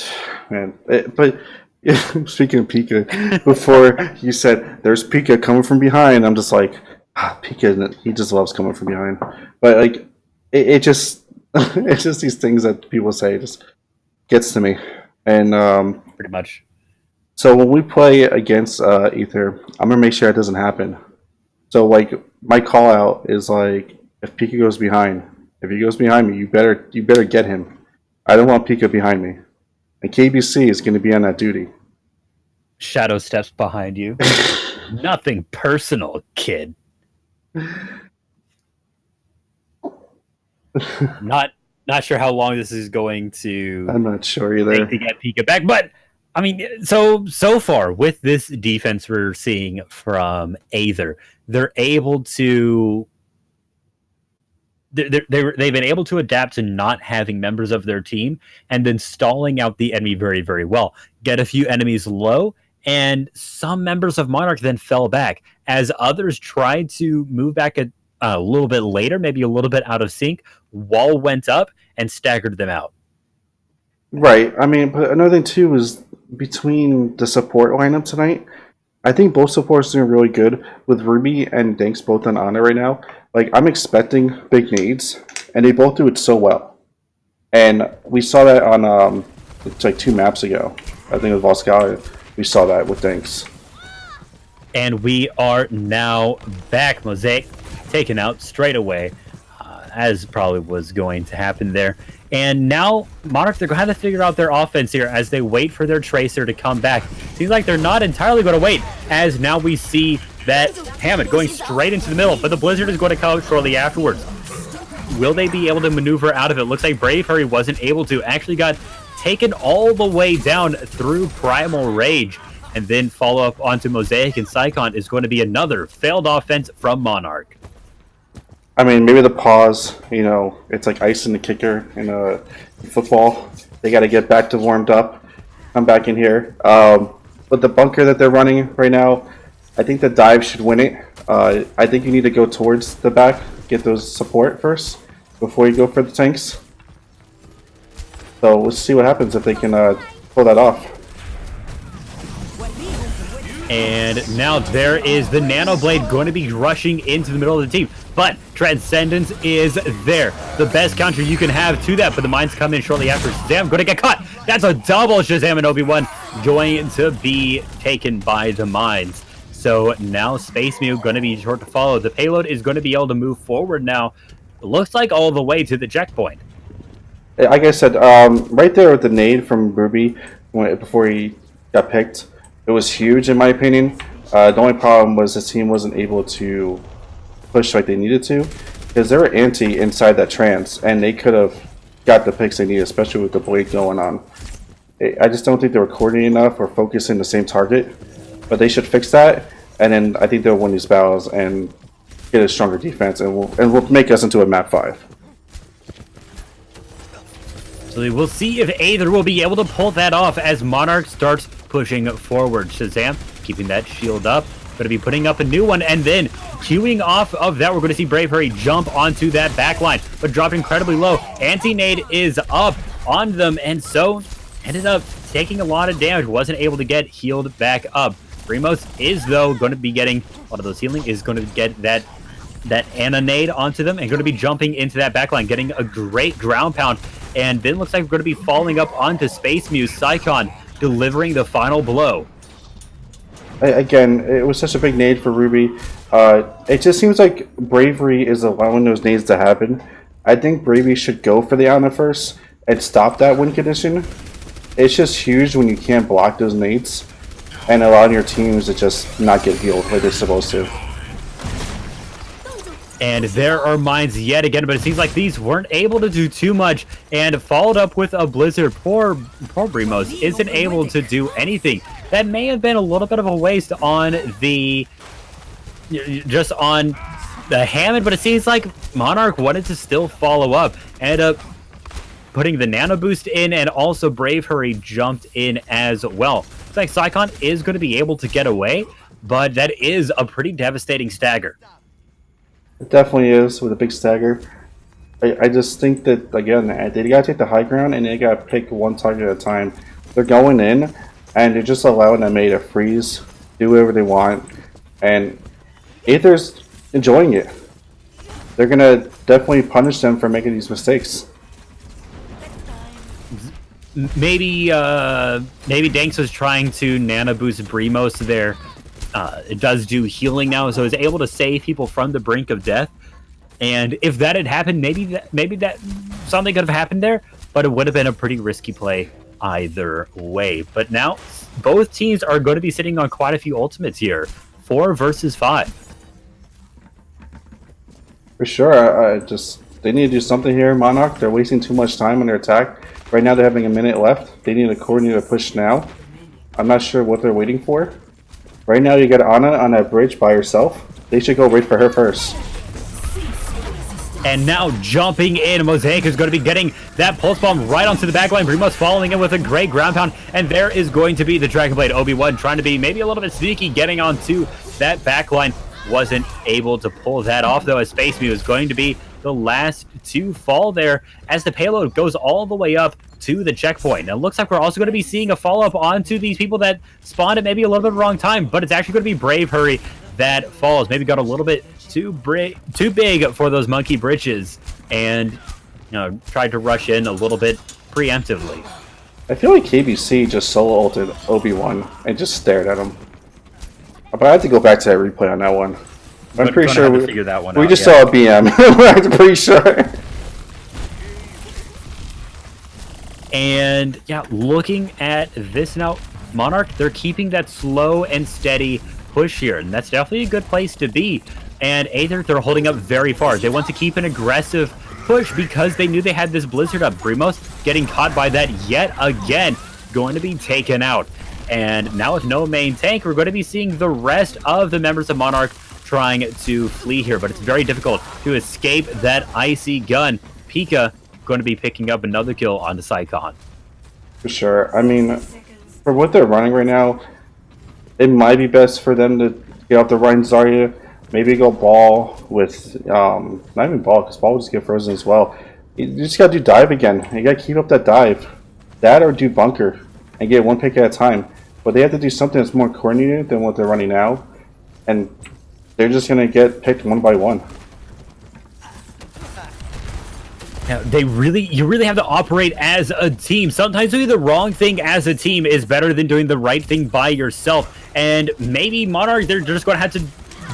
speaking of Pika, before you said there's Pika coming from behind, I'm just like, Pika, he just loves coming from behind. But like, it just it's just these things that people say just gets to me. And pretty much. So when we play against Aether, I'm gonna make sure it doesn't happen. So like my call out is like, if Pika goes behind, if he goes behind me, you better get him. I don't want Pika behind me. And KBC is going to be on that duty. Shadow steps behind you. Nothing personal, kid. Not sure how long this is going to. I'm not sure either. To get Pika back, but I mean, so far with this defense we're seeing from Aether, they're able to. They've been able to adapt to not having members of their team and then stalling out the enemy very, very well. Get a few enemies low, and some members of Monarch then fell back as others tried to move back a little bit later, maybe a little bit out of sync. Wall went up and staggered them out. Right. I mean, but another thing too is between the support lineup tonight, I think both supports are doing really good with Ruby and Dinks both on Honor right now. Like, I'm expecting big nades, and they both do it so well. And we saw that on, it's like 2 maps ago. I think it was Volscalia. We saw that with Dinks. And we are now back. Mosaic taken out straight away, as probably was going to happen there. And now Monarch, they're going to have to figure out their offense here as they wait for their Tracer to come back. Seems like they're not entirely going to wait, as now we see that Hammond going straight into the middle, but the Blizzard is going to come shortly afterwards. Will they be able to maneuver out of it? Looks like Brave Hurry wasn't able to. Actually got taken all the way down through Primal Rage, and then follow up onto Mosaic and Psycon is going to be another failed offense from Monarch. I mean, maybe the pause, you know, it's like ice in the kicker in football. They got to get back to warmed up, come back in here. But the bunker that they're running right now, I think the dive should win it. I think you need to go towards the back, get those support first, before you go for the tanks. So we'll see what happens if they can pull that off. And now there is the Nano Blade going to be rushing into the middle of the team. But Transcendence is there. The best counter you can have to that. But the mines come in shortly after. Shazam going to get caught. That's a double Shazam and Obi-Wan going to be taken by the mines. So now Space Mew going to be short to follow. The payload is going to be able to move forward now. It looks like all the way to the checkpoint. Like I said, right there with the nade from Ruby before he got picked, it was huge in my opinion. The only problem was the team wasn't able to push like they needed to, because they were anti inside that trance, and they could have got the picks they needed, especially with the blade going on. I just don't think they were coordinated enough or focusing the same target, but they should fix that, and then I think they'll win these battles and get a stronger defense, and will make us into a map 5. So we'll see if Aether will be able to pull that off as Monarch starts pushing forward. Shazam keeping that shield up. Going to be putting up a new one, and then queuing off of that, we're going to see Brave Hurry jump onto that backline, but drop incredibly low. Anti-nade is up on them, and so ended up taking a lot of damage. Wasn't able to get healed back up. Primos is, though, going to be getting one of those healing, is going to get that Anna-nade onto them, and going to be jumping into that backline, getting a great ground pound, and then looks like we're going to be falling up onto Space Muse. Psycon delivering the final blow. Again, it was such a big nade for Ruby. It just seems like Bravery is allowing those nades to happen. I think Bravery should go for the Ana first and stop that win condition. It's just huge when you can't block those nades and allowing your teams to just not get healed like they're supposed to. And there are mines yet again, but it seems like these weren't able to do too much, and followed up with a Blizzard. Poor Brimos isn't able to do anything. That may have been a little bit of a waste on the Hammond, but it seems like Monarch wanted to still follow up. Ended up putting the Nano Boost in, and also Brave Hurry jumped in as well. It's like Psycon is going to be able to get away, but that is a pretty devastating stagger. It definitely is, with a big stagger. I just think that, again, they gotta take the high ground and they gotta pick one target at a time. They're going in and they're just allowing them to freeze, do whatever they want, and Aether's enjoying it. They're gonna definitely punish them for making these mistakes. Maybe Danks was trying to nano boost Brimos there. It does do healing now, so it's able to save people from the brink of death. And if that had happened, maybe that something could have happened there, but it would have been a pretty risky play either way. But now both teams are going to be sitting on quite a few ultimates here, 4 versus 5. For sure, they need to do something here. Monarch, they're wasting too much time on their attack. Right now they're having a minute left. They need to coordinate a push now. I'm not sure what they're waiting for. Right now you got Ana on that bridge by herself. They should go right for her first. And now jumping in, Mosaic is going to be getting that pulse bomb right onto the backline. Brimos following in with a great ground pound, and there is going to be the Dragon Blade. Obi-Wan trying to be maybe a little bit sneaky, getting onto that backline. Wasn't able to pull that off, though, as Space Mew is going to be the last to fall there as the payload goes all the way up to the checkpoint. Now, it looks like we're also going to be seeing a follow-up onto these people that spawned at maybe a little bit of the wrong time, but it's actually going to be Brave Hurry that falls. Maybe got a little bit too big for those monkey britches, and tried to rush in a little bit preemptively. I feel like KBC just solo ulted Obi-Wan and just stared at him. But I have to go back to that replay on that one. I'm pretty sure we figure that one we out, just yeah. saw a BM. I'm pretty sure. And yeah, looking at this now, Monarch, they're keeping that slow and steady push here, and that's definitely a good place to be. And Aether, they're holding up very far. They want to keep an aggressive push because they knew they had this Blizzard up. Brimos getting caught by that yet again, going to be taken out. And now with no main tank, we're going to be seeing the rest of the members of Monarch trying to flee here, but it's very difficult to escape that icy gun. Pika going to be picking up another kill on the Sycon. For sure. I mean, for what they're running right now, it might be best for them to get off the Rhine Zarya. Maybe go ball with, not even ball, because ball will just get frozen as well. You just gotta do dive again. You gotta keep up that dive. That or do bunker and get one pick at a time. But they have to do something that's more coordinated than what they're running now. And they're just gonna get picked one by one. Now, you really have to operate as a team. Sometimes doing the wrong thing as a team is better than doing the right thing by yourself. And maybe Monarch, they're just going to have to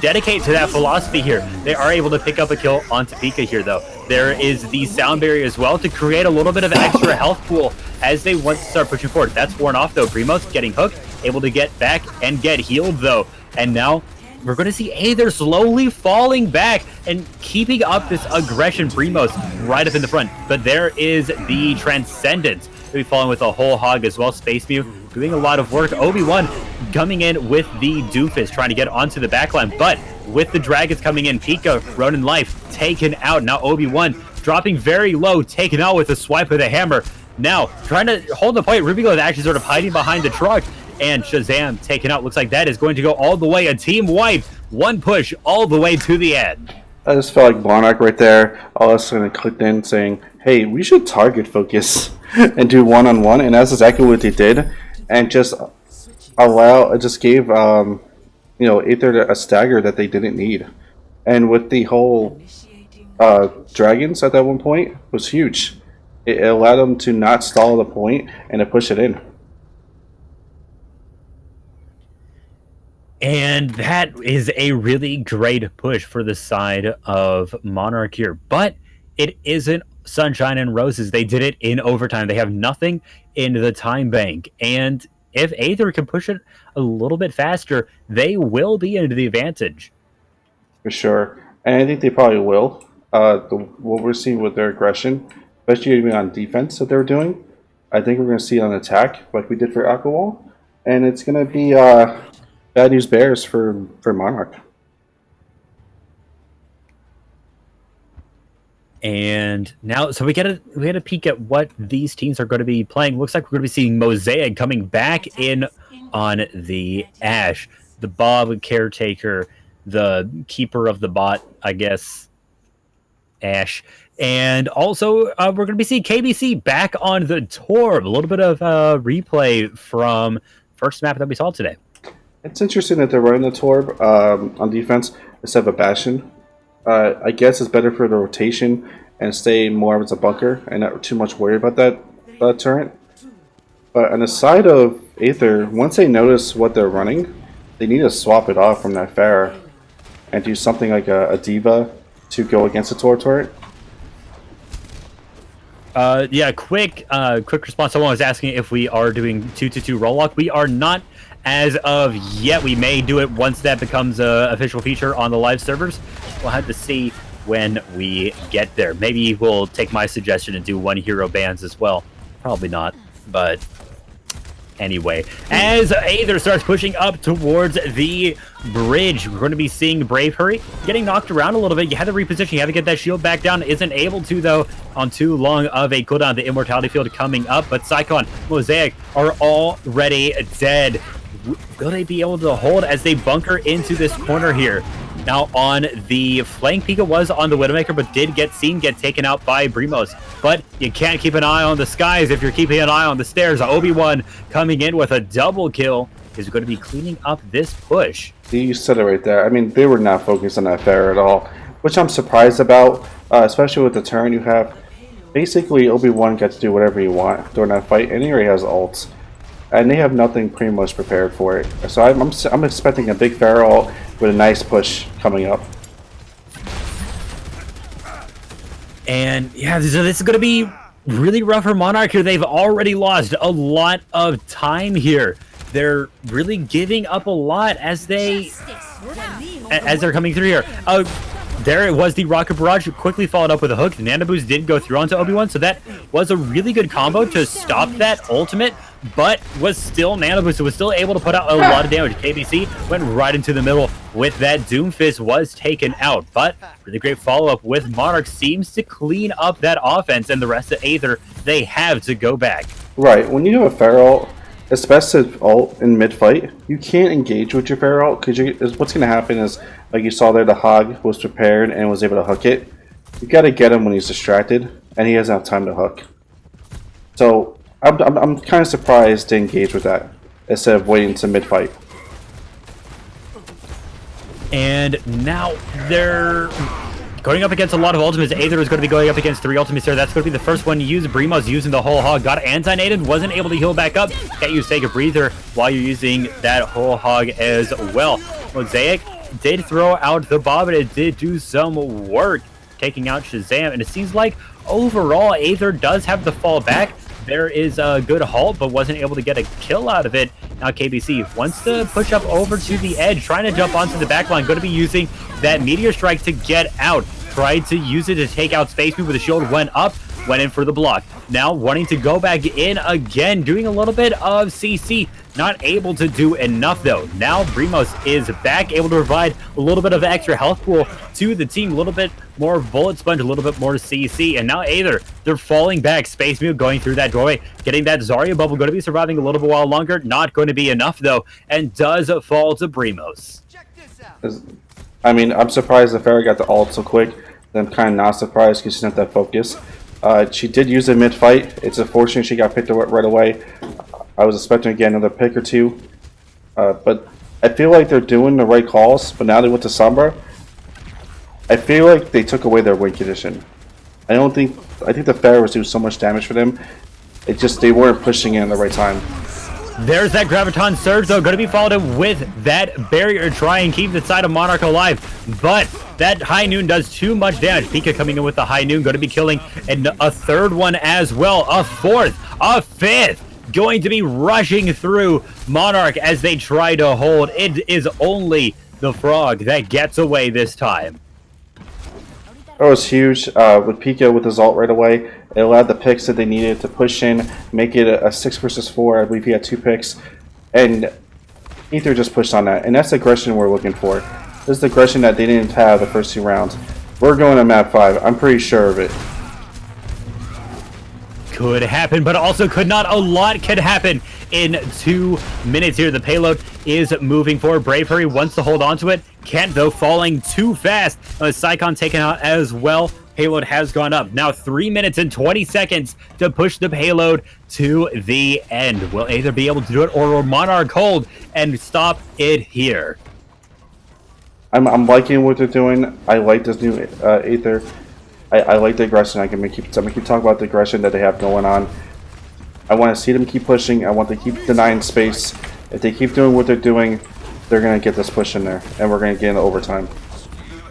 dedicate to that philosophy here. They are able to pick up a kill onto Pika here, though. There is the sound barrier as well to create a little bit of an extra health pool as they want to start pushing forward. That's worn off, though. Brimos getting hooked, able to get back and get healed, though. And now we're going to see Aether slowly falling back and keeping up this aggression. Brimos right up in the front. But there is the Transcendence. He'll be falling with a whole hog as well. Space Mew doing a lot of work. Obi-Wan coming in with the Doofus, trying to get onto the backline. But with the Dragons coming in, Pika, Ronin Life, taken out. Now Obi-Wan dropping very low, taken out with a swipe of the hammer. Now trying to hold the point. Ruby is actually sort of hiding behind the truck. And Shazam taken out. Looks like that is going to go all the way. A team wipe. One push all the way to the end. I just felt like Monarch right there. All of a sudden clicked in saying, hey, we should target focus and do one-on-one. And that's exactly what they did. And just gave Aether a stagger that they didn't need. And with the whole Dragons at that one point was huge. It allowed them to not stall the point and to push it in. And that is a really great push for the side of Monarch here. But it isn't sunshine and roses. They did it in overtime. They have nothing in the time bank. And if Aether can push it a little bit faster, they will be into the advantage. For sure. And I think they probably will. What we're seeing with their aggression, especially even on defense that they're doing, I think we're going to see it on attack like we did for Aquawall. And it's going to be bad news bears for Monarch. And now, so we get a peek at what these teams are going to be playing. Looks like we're going to be seeing Mosaic coming back in on the Ashe, the Bob Caretaker, the keeper of the bot, I guess, Ashe. And also, we're going to be seeing KBC back on the Torb. A little bit of replay from first map that we saw today. It's interesting that they're running the Torb on defense instead of a Bastion. I guess it's better for the rotation and stay more as a bunker and not too much worry about that turret. But on the side of Aether, once they notice what they're running, they need to swap it off from that Pharah and do something like a Diva to go against the Tor turret. Yeah, quick response. Someone was asking if we are doing 2-2 roll lock. We are not as of yet. We may do it once that becomes an official feature on the live servers. We'll have to see when we get there. Maybe we'll take my suggestion and do one hero bans as well. Probably not, but anyway. As Aether starts pushing up towards the bridge, we're going to be seeing Brave Hurry getting knocked around a little bit. You have to reposition, you have to get that shield back down. Isn't able to, though, on too long of a cooldown. The Immortality Field coming up, but Sycon, Mosaic are already dead. Will they be able to hold as they bunker into this corner here? Now on the flank, Pika was on the Widowmaker, but did get taken out by Brimos. But you can't keep an eye on the skies if you're keeping an eye on the stairs. Obi-Wan coming in with a double kill is going to be cleaning up this push. You said it right there. I mean, they were not focused on that Pharah at all, which I'm surprised about, especially with the turn you have. Basically, Obi-Wan gets to do whatever you want during that fight, and he already has ults. And they have nothing pretty much prepared for it. So I'm expecting a big Pharah ult with a nice push coming up. And yeah, so this is going to be really rough for Monarch here. They've already lost a lot of time here. they're really giving up a lot as they're coming through here. There it was, the Rocket Barrage quickly followed up with a hook. The Nano Boost did go through onto Obi-Wan, so that was a really good combo to stop that ultimate, but was still Nano Boost, so was still able to put out a lot of damage. KBC went right into the middle with that. Doomfist was taken out, but really great follow-up with Monarch seems to clean up that offense, and the rest of Aether, they have to go back. Right, when you have a Feral, it's best to ult in mid-fight. You can't engage with your Feral because what's going to happen is, like you saw there, the Hog was prepared and was able to hook it. You got to get him when he's distracted, and he doesn't have time to hook. So I'm kind of surprised to engage with that instead of waiting to mid-fight. And now they're going up against a lot of ultimates. Aether is going to be going up against 3 ultimates there. That's going to be the first one used. Brimo's using the whole hog. Got anti-nated. Wasn't able to heal back up. Can't use Take a Breather while you're using that whole hog as well. Mosaic did throw out the bomb, and it did do some work taking out Shazam. And it seems like overall Aether does have the fall back. There is a good halt, but wasn't able to get a kill out of it. Now KBC wants to push up over to the edge, trying to jump onto the back line. Going to be using that Meteor Strike to get out. Tried to use it to take out Space Move, but the shield went up, went in for the block. Now wanting to go back in again, doing a little bit of CC. Not able to do enough though. Now Brimos is back, able to provide a little bit of extra health pool to the team, a little bit more bullet sponge, a little bit more CC, and now Aether, they're falling back. Space Move going through that doorway, getting that Zarya bubble, going to be surviving a little bit while longer, not going to be enough though, and does fall to Brimos. I mean, I'm surprised the Pharah got the ult so quick. I'm kind of not surprised because she's not that focused. She did use it mid-fight. It's unfortunate she got picked right away. I was expecting to get another pick or two. But I feel like they're doing the right calls. But now they went to Sombra. I feel like they took away their win condition. I think the Pharah was doing so much damage for them. It just, they weren't pushing it in the right time. There's that Graviton Surge, though, going to be followed up with that barrier to try and keep the side of Monarch alive. But that High Noon does too much damage. Pika coming in with the High Noon, going to be killing a third one as well. A fourth, a fifth, going to be rushing through Monarch as they try to hold. It is only the Frog that gets away this time. That was huge. With Pika with his ult right away, it allowed the picks that they needed to push in, make it a 6 versus 4. I believe he had 2 picks, and Aether just pushed on that, and that's the aggression we're looking for. This is the aggression that they didn't have the first 2 rounds. We're going to map 5. I'm pretty sure of it. Could happen, but also could not. A lot could happen in 2 minutes here. The payload is moving forward. Brave Hurry wants to hold on to it. Can't, though, falling too fast. Psychon taken out as well. Payload has gone up. Now 3 minutes and 20 seconds to push the payload to the end. Will Aether be able to do it, or will Monarch hold and stop it here? I'm liking what they're doing. I like this new Aether. I like the aggression. I'm gonna keep talking about the aggression that they have going on. I want to see them keep pushing. I want to keep denying space. If they keep doing what they're doing, they're gonna get this push in there, and we're gonna get into overtime.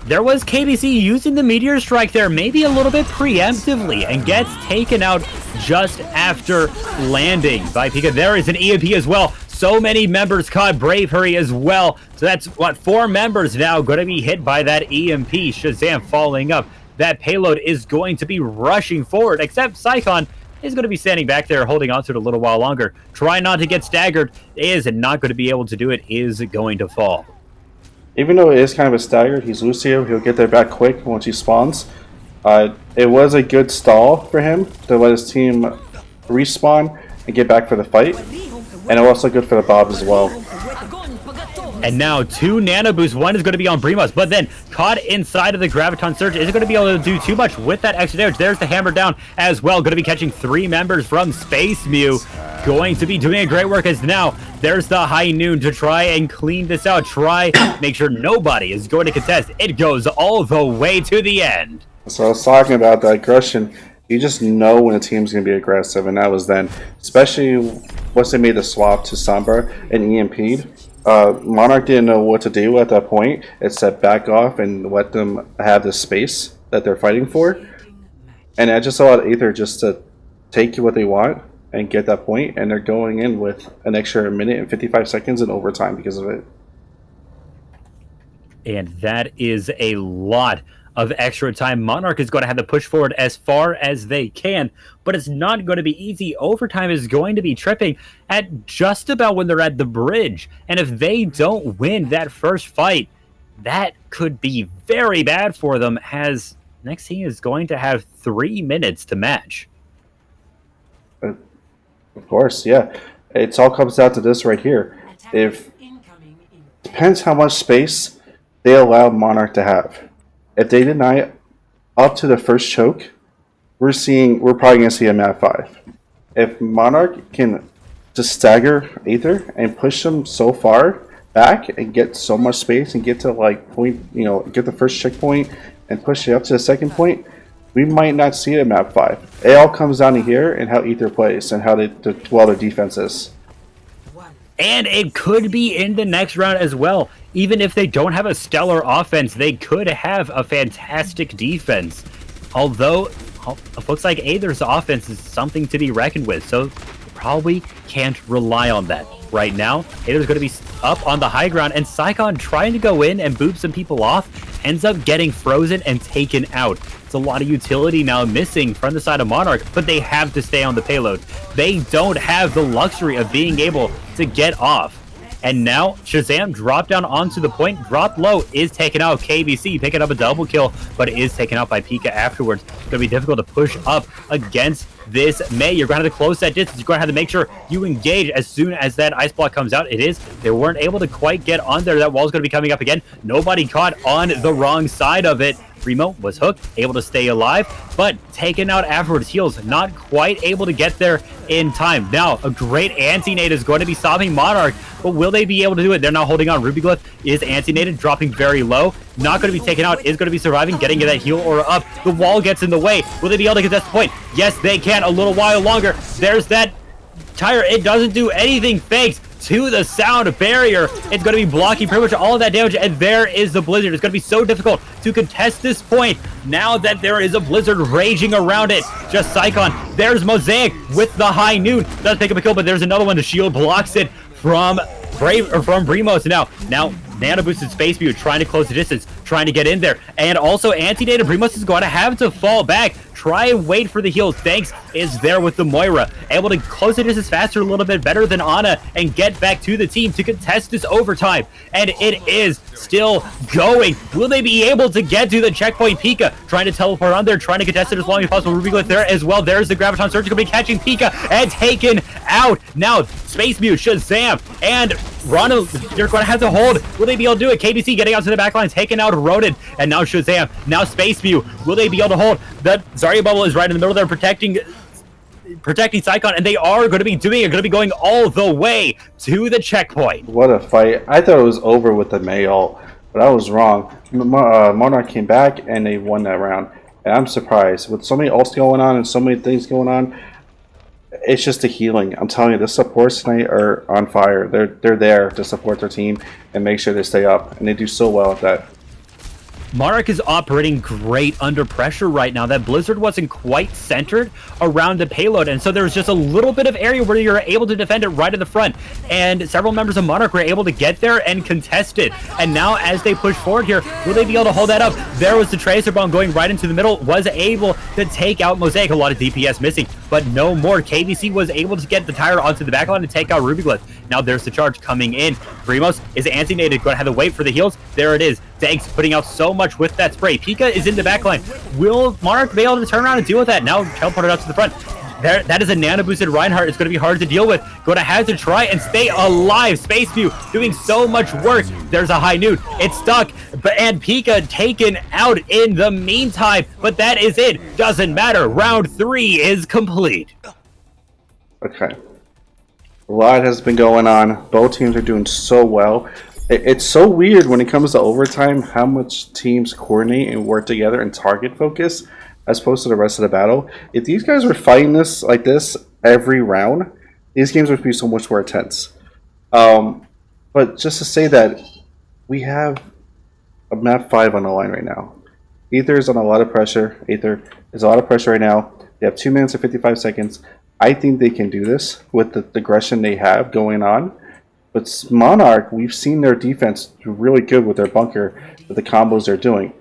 There was KBC using the Meteor Strike there, maybe a little bit preemptively, and gets taken out just after landing by Pika. There is an EMP as well. So many members caught. Brave Hurry as well. So that's, what, 4 members now going to be hit by that EMP. Shazam falling up. That payload is going to be rushing forward, except Psychon is going to be standing back there holding on to it a little while longer. Try not to get staggered. Is not going to be able to do it. Is going to fall. Even though it is kind of a staggered, he's Lucio. He'll get there back quick once he spawns. It was a good stall for him to let his team respawn and get back for the fight. And it was also good for the Bob as well. And now 2 nano boosts. One is going to be on Brimos, but then caught inside of the Graviton Surge. Isn't going to be able to do too much with that extra damage. There's the hammer down as well. Going to be catching 3 members from Space Mew. Going to be doing a great work as now there's the High Noon to try and clean this out. Make sure nobody is going to contest. It goes all the way to the end. So I was talking about the aggression. You just know when a team's going to be aggressive, and that was then. Especially once they made the swap to Sombra and EMP'd. Monarch didn't know what to do at that point. It said back off and let them have the space that they're fighting for. And I just allowed Aether just to take what they want and get that point, and they're going in with an extra minute and 55 seconds in overtime because of it. And that is a lot of extra time. Monarch is going to have to push forward as far as they can, but it's not going to be easy. Overtime is going to be tripping at just about when they're at the bridge. And if they don't win that first fight, that could be very bad for them, as next team is going to have 3 minutes to match. Of course, yeah. It all comes down to this right here. If depends how much space they allow Monarch to have. If they deny up to the first choke, we're probably gonna see a map 5. If Monarch can just stagger Aether and push them so far back and get so much space and get to like point, get the first checkpoint and push it up to the second point, we might not see it at map 5. It all comes down to here and how Aether plays and how their defense is. And it could be in the next round as well. Even if they don't have a stellar offense, they could have a fantastic defense. Although, it looks like Aether's offense is something to be reckoned with, so probably can't rely on that. Right now, Aether's going to be up on the high ground, and Sycon trying to go in and boop some people off, ends up getting frozen and taken out. It's a lot of utility now missing from the side of Monarch, but they have to stay on the payload. They don't have the luxury of being able to get off. And now, Shazam dropped down onto the point, dropped low, is taken out. KBC picking up a double kill, but it is taken out by Pika afterwards. It's going to be difficult to push up against this Mei. You're going to have to close that distance. You're going to have to make sure you engage as soon as that ice block comes out. It is. They weren't able to quite get on there. That wall's going to be coming up again. Nobody caught on the wrong side of it. Primo was hooked, able to stay alive, but taken out afterwards. Heals not quite able to get there in time. Now, a great anti-nade is going to be stopping Monarch, but will they be able to do it? They're now holding on. Ruby Glyph is anti-naded, dropping very low. Not going to be taken out, is going to be surviving, getting that heal aura up. The wall gets in the way. Will they be able to contest the point? Yes, they can. A little while longer. There's that tire. It doesn't do anything thanks to the sound barrier. It's going to be blocking pretty much all of that damage, and there is the blizzard. It's going to be so difficult to contest this point now that there is a blizzard raging around it. Just Sycon. There's Mosaic with the high noon. Does pick up a kill, but there's another one. The shield blocks it from Brimos. Now Nano boosted Space View trying to close the distance, trying to get in there, and also anti-data. Brimos is going to have to fall back, try and wait for the heals. Thanks is there with the Moira, able to close the distance faster, a little bit better than Ana, and get back to the team to contest this overtime. And it is still going. Will they be able to get to the checkpoint? Pika trying to teleport on there, trying to contest it as long as possible. Ruby Glyph there as well. There's the Graviton Surge going to be catching Pika and taken out. Now Space Mute, Shazam, and Ronald, you're going to have to hold. Will they be able to do it? KBC getting out to the back line, taking out Rodent, and now Shazam, now Space View. Will they be able to hold? The Zarya bubble is right in the middle there, protecting Sycon, and they are going to be doing it. Going to be going all the way to the checkpoint. What a fight! I thought it was over with the Mei ult, but I was wrong. Monarch came back and they won that round, and I'm surprised with so many ults going on and so many things going on. It's just the healing. I'm telling you, the supports tonight are on fire. They're there to support their team and make sure they stay up, and they do so well at that. Monarch is operating great under pressure right now. That blizzard wasn't quite centered around the payload, and so there was just a little bit of area where you're able to defend it right at the front, and several members of Monarch were able to get there and contest it. And now as they push forward here, will they be able to hold that up? There was the Tracer Bomb going right into the middle, was able to take out Mosaic. A lot of DPS missing, but no more. KBC was able to get the tire onto the back line and take out Ruby Glyph. Now there's the charge coming in. Primos is anti-nated, going to have to wait for the heals. There it is. Thanks, putting out so much with that spray. Pika is in the back line. Will Monarch be able to turn around and deal with that? Now teleported up to the front. There, that is a nano boosted Reinhardt. It's going to be hard to deal with. Going to have to try and stay alive. Space View doing so much work. There's a high noon. It's stuck, and Pika taken out in the meantime. But that is it. Doesn't matter. Round 3 is complete. Okay. A lot has been going on. Both teams are doing so well. It's so weird when it comes to overtime how much teams coordinate and work together and target focus as opposed to the rest of the battle. If these guys were fighting this like this every round, these games would be so much more intense. But just to say that we have a map 5 on the line right now. Aether is on a lot of pressure. Aether is a lot of pressure right now. They have 2 minutes and 55 seconds. I think they can do this with the aggression they have going on. But Monarch, we've seen their defense do really good with their bunker, with the combos they're doing.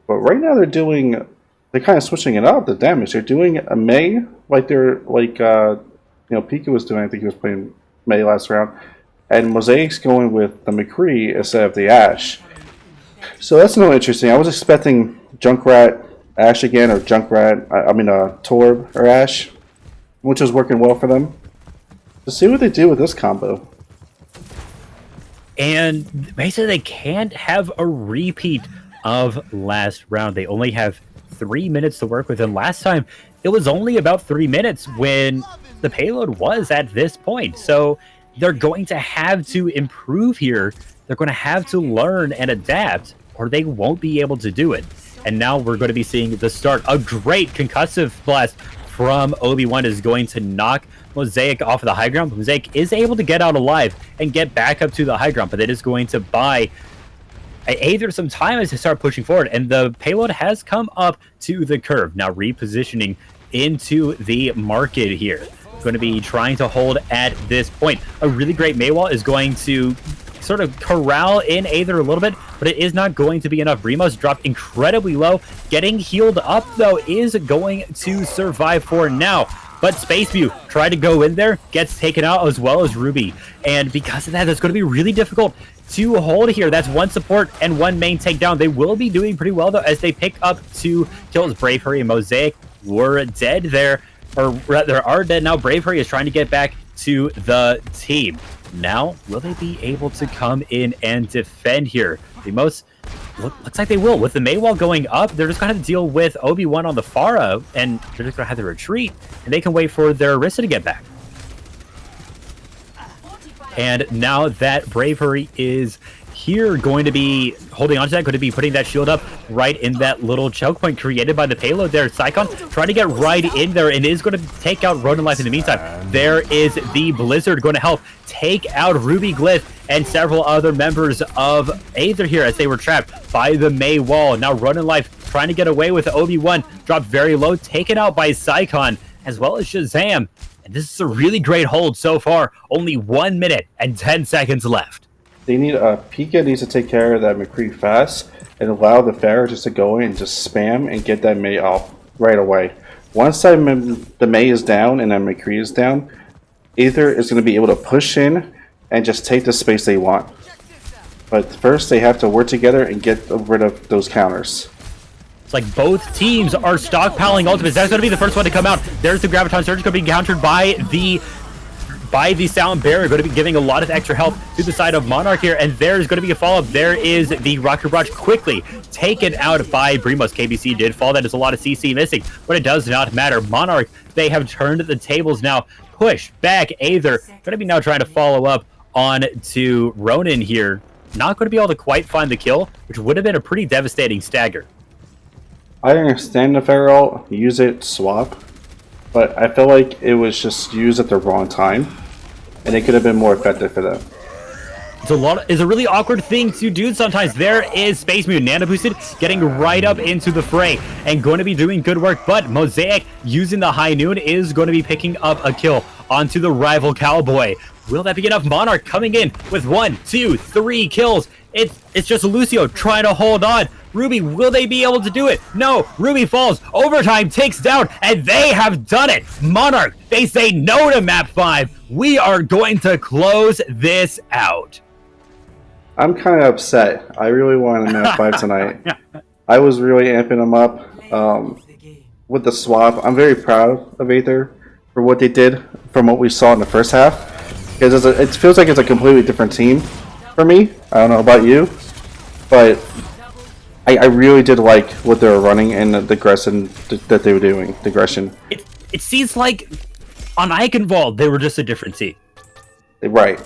But right now they're kind of switching it up, the damage. They're doing a Mei, like Pika was doing. I think he was playing Mei last round. And Mosaic's going with the McCree instead of the Ashe. So that's no interesting. I was expecting Junkrat Ashe again, or Torb or Ashe, which was working well for them. To see what they do with this combo. And basically, they can't have a repeat of last round. They only have 3 minutes to work with, and last time it was only about 3 minutes when the payload was at this point. So they're going to have to improve here. They're going to have to learn and adapt, or they won't be able to do it. And now we're going to be seeing the start. A great concussive blast from Obi-Wan is going to knock Mosaic off of the high ground. Mosaic is able to get out alive and get back up to the high ground, but it is going to buy Aether some time as they start pushing forward, and the payload has come up to the curve. Now repositioning into the market here. Going to be trying to hold at this point. A really great Maywall is going to sort of corral in Aether a little bit, but it is not going to be enough. Brimos dropped incredibly low. Getting healed up, though, is going to survive for now. But Space View tried to go in there, gets taken out as well as Ruby. And because of that, that's going to be really difficult to hold here. That's one support and one main takedown. They will be doing pretty well, though, as they pick up 2 kills. Bravery and Mosaic were dead there, or rather are dead now. Bravery is trying to get back to the team. Now, will they be able to come in and defend here? The most looks like they will. With the Maywall going up, they're just going to have to deal with Obi-Wan on the Pharah, and they're just going to have to retreat, and they can wait for their Orisa to get back. And now that Bravery is here, going to be holding on to that, going to be putting that shield up right in that little choke point created by the payload there. Sycon trying to get right in there and is going to take out Ronin Life in the meantime. There is the Blizzard going to help take out Ruby Glyph and several other members of Aether here as they were trapped by the Mei wall. Now Ronin Life trying to get away with Obi-Wan, dropped very low, taken out by Sycon as well as Shazam. And this is a really great hold so far. Only 1 minute and 10 seconds left. They need Pika needs to take care of that McCree fast and allow the Pharah just to go in and just spam and get that Mei off right away. Once the Mei is down and that McCree is down, Aether is going to be able to push in and just take the space they want. But first they have to work together and get rid of those counters. It's like both teams are stockpiling ultimates. That's going to be the first one to come out. There's the Graviton Surge going to be countered by the Sound Barrier, going to be giving a lot of extra help to the side of Monarch here, and there's going to be a follow-up. There is the Rocket Barrage quickly taken out by Brimos. KBC did fall. That is a lot of CC missing, but it does not matter. Monarch, they have turned the tables now. Push back Aether. Going to be now trying to follow up on to Ronin here. Not going to be able to quite find the kill, which would have been a pretty devastating stagger. I understand the Pharah ult, use it, swap. But I feel like it was just used at the wrong time, and it could have been more effective for them. It's a really awkward thing to do sometimes. There is Space Moon, Nano Boosted, getting right up into the fray and going to be doing good work. But Mosaic, using the High Noon, is going to be picking up a kill onto the rival Cowboy. Will that be enough? Monarch coming in with 1, 2, 3 kills. It's just Lucio trying to hold on. Ruby, will they be able to do it? No, Ruby falls. Overtime takes down, and they have done it. Monarch, they say no to map 5. We are going to close this out. I'm kind of upset. I really wanted map 5 tonight. I was really amping them up with the swap. I'm very proud of Aether for what they did from what we saw in the first half. Because it feels like it's a completely different team for me. I don't know about you, but I really did like what they were running and the aggression that they were doing. The aggression. It seems like on Eichenwald they were just a different team. Right.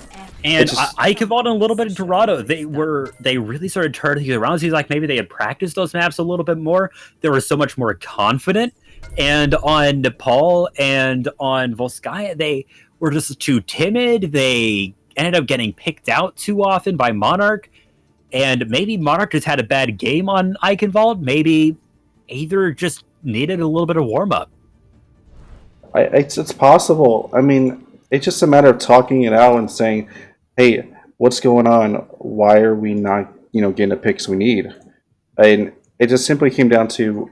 And Eichenwald and a little bit of Dorado, they really started turning it around. It seems like maybe they had practiced those maps a little bit more. They were so much more confident. And on Nepal and on Volskaya, they were just too timid. They ended up getting picked out too often by Monarch. And maybe Monarch just had a bad game on Eichenwald. Maybe Aether just needed a little bit of warm-up. It's possible. I mean, it's just a matter of talking it out and saying, "Hey, what's going on? Why are we not, getting the picks we need?" And it just simply came down to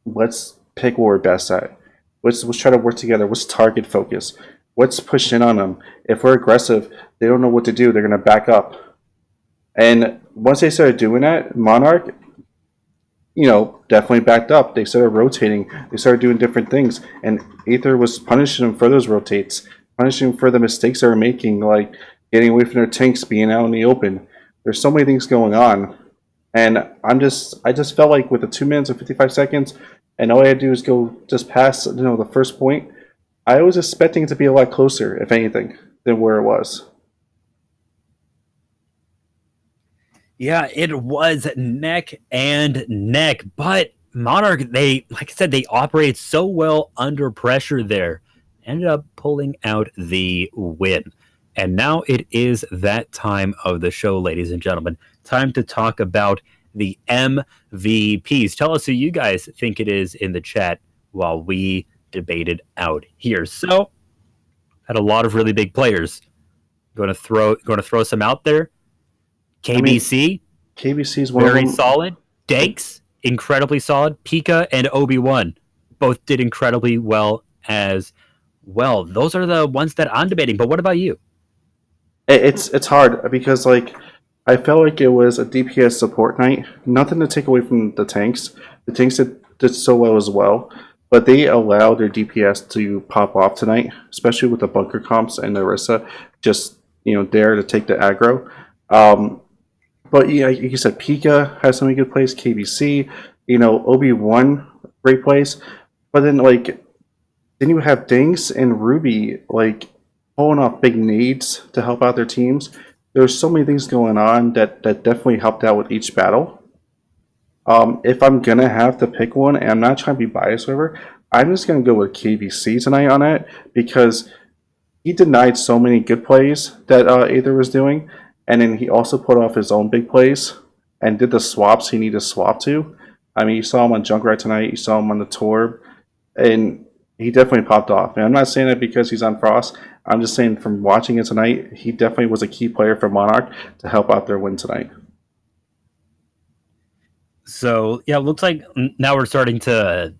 let's pick what we're best at. Let's try to work together. Let's target focus. Let's push in on them. If we're aggressive, they don't know what to do. They're gonna back up. And once they started doing that, Monarch, definitely backed up. They started rotating. They started doing different things, and Aether was punishing them for those rotates, punishing them for the mistakes they were making, like getting away from their tanks, being out in the open. There's so many things going on, and I just felt like with the 2 minutes and 55 seconds, and all I had to do is go just past, the first point. I was expecting it to be a lot closer, if anything, than where it was. Yeah, it was neck and neck, but Monarch, like I said, they operate so well under pressure there. Ended up pulling out the win. And now it is that time of the show, ladies and gentlemen. Time to talk about the MVPs. Tell us who you guys think it is in the chat while we debate it out here. So, had a lot of really big players. Going to throw some out there. I mean, KBC, KBC is one of very them. solid. Danks, incredibly solid. Pika and Obi-Wan both did incredibly well as well. Those are the ones that I'm debating. But what about you? It's hard because I felt like it was a DPS support night. Nothing to take away from the tanks. The tanks did so well as well, but they allowed their DPS to pop off tonight, especially with the bunker comps and Narissa just there to take the aggro. But yeah, like you said, Pika has so many good plays. KBC, Obi-Wan, great plays. But then you have Dinks and Ruby pulling off big nades to help out their teams. There's so many things going on that definitely helped out with each battle. If I'm gonna have to pick one, and I'm not trying to be biased, whatever, I'm just gonna go with KBC tonight on it because he denied so many good plays that Aether was doing, and then he also put off his own big plays and did the swaps he needed to swap to. I mean, you saw him on Junkrat tonight, you saw him on the Torb, and he definitely popped off. And I'm not saying that because he's on Frost. I'm just saying from watching it tonight, he definitely was a key player for Monarch to help out their win tonight. So yeah, it looks like now we're starting to.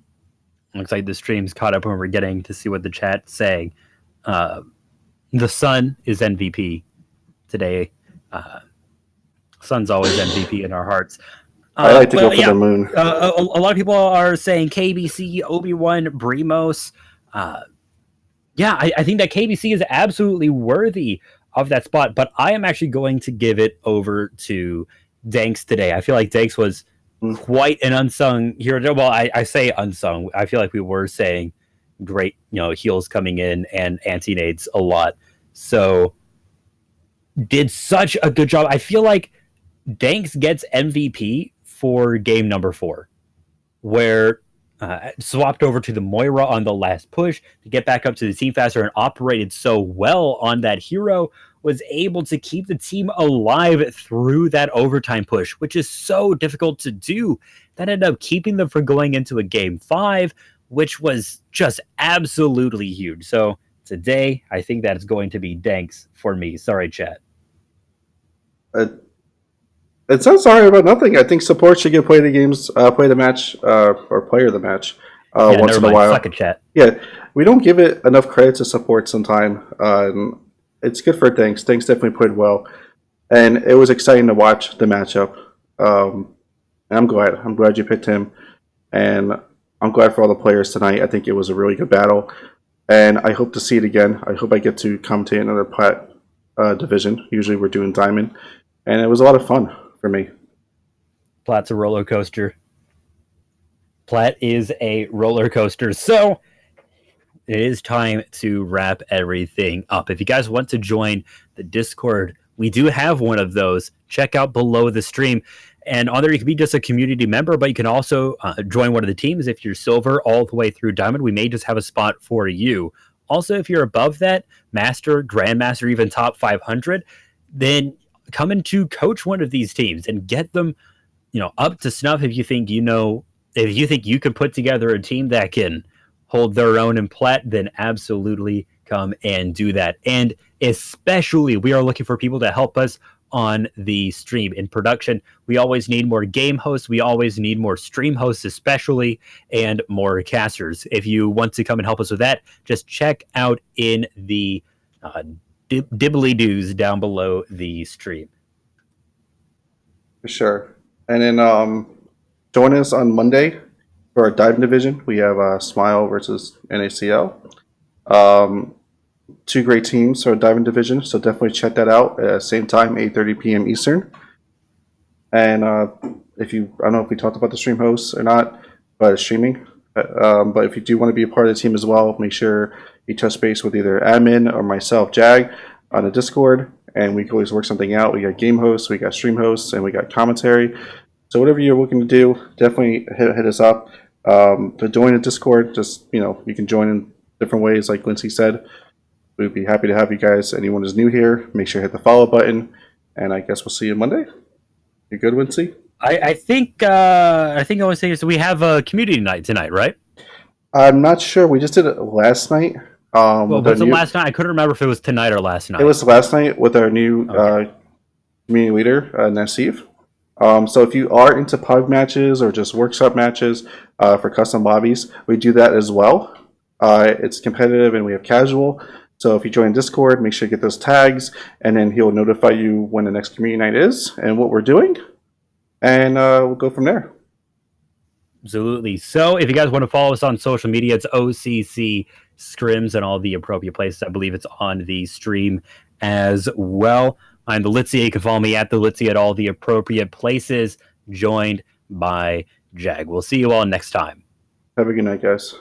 Looks like the stream's caught up and we're getting to see what the chat's saying. The Sun is MVP today. Sun's always MVP in our hearts. I like to go for the moon. A lot of people are saying KBC, Obi-Wan, Brimos. I think that KBC is absolutely worthy of that spot, but I am actually going to give it over to Danks today. I feel like Danks was quite an unsung hero. Well, I say unsung. I feel like we were saying great, heals coming in and anti-nades a lot. So did such a good job. I feel like Danks gets MVP for game number 4, where swapped over to the Moira on the last push to get back up to the team faster and operated so well on that hero, was able to keep the team alive through that overtime push, which is so difficult to do. That ended up keeping them from going into a game 5, which was just absolutely huge. So today, I think that is going to be Danks for me. Sorry, chat. It's not sorry about nothing. I think support should get play the match, or player of the match once in a while. Suck it, chat. Yeah, we don't give it enough credit to support sometimes. It's good for Thanks. Thanks definitely played well, and it was exciting to watch the matchup. And I'm glad you picked him, and I'm glad for all the players tonight. I think it was a really good battle, and I hope to see it again. I hope I get to commentate another Plat division. Usually we're doing Diamond, and it was a lot of fun for me. Plat's a roller coaster. Plat is a roller coaster. So it is time to wrap everything up. If you guys want to join the Discord, we do have one of those. Check out below the stream. And on there, you can be just a community member, but you can also join one of the teams. If you're silver all the way through diamond, we may just have a spot for you. Also, if you're above that, master, grandmaster, even top 500, then come in to coach one of these teams and get them, up to snuff. If you think you can put together a team that can hold their own in Plat, then absolutely come and do that. And especially, we are looking for people to help us on the stream in production. We always need more game hosts. We always need more stream hosts, especially, and more casters. If you want to come and help us with that, just check out in the dibbly doos down below the stream. For sure. And then join us on Monday for our Dive Division. We have Smile versus NACL. Two great teams for our Diving Division, so definitely check that out at the same time, 8:30 p.m. Eastern. And if you, I don't know if we talked about the stream hosts or not, but streaming. But if you do want to be a part of the team as well, make sure you touch base with either admin or myself, Jag, on the Discord, and we can always work something out. We got game hosts, we got stream hosts, and we got commentary. So whatever you're looking to do, definitely hit us up. To join the Discord, just you can join in different ways, like Lindsay said. We'd be happy to have you guys. Anyone who's new here, make sure to hit the follow button, and I guess we'll see you Monday. You good, Lindsay? I think I was saying is we have a community night tonight, right? I'm not sure. We just did it last night. Well, was it last night? I couldn't remember if it was tonight or last night. It was last night with our new community leader, Nassif. So if you are into pub matches or just workshop matches for custom lobbies, we do that as well. It's competitive and we have casual. So if you join Discord, make sure you get those tags, and then he'll notify you when the next community night is and what we're doing, and we'll go from there. Absolutely. So if you guys want to follow us on social media, it's O.C.C. Scrims and all the appropriate places. I believe it's on the stream as well. I'm the Litzy. You can follow me at the Litzy at all the appropriate places, joined by Jag. We'll see you all next time. Have a good night, guys.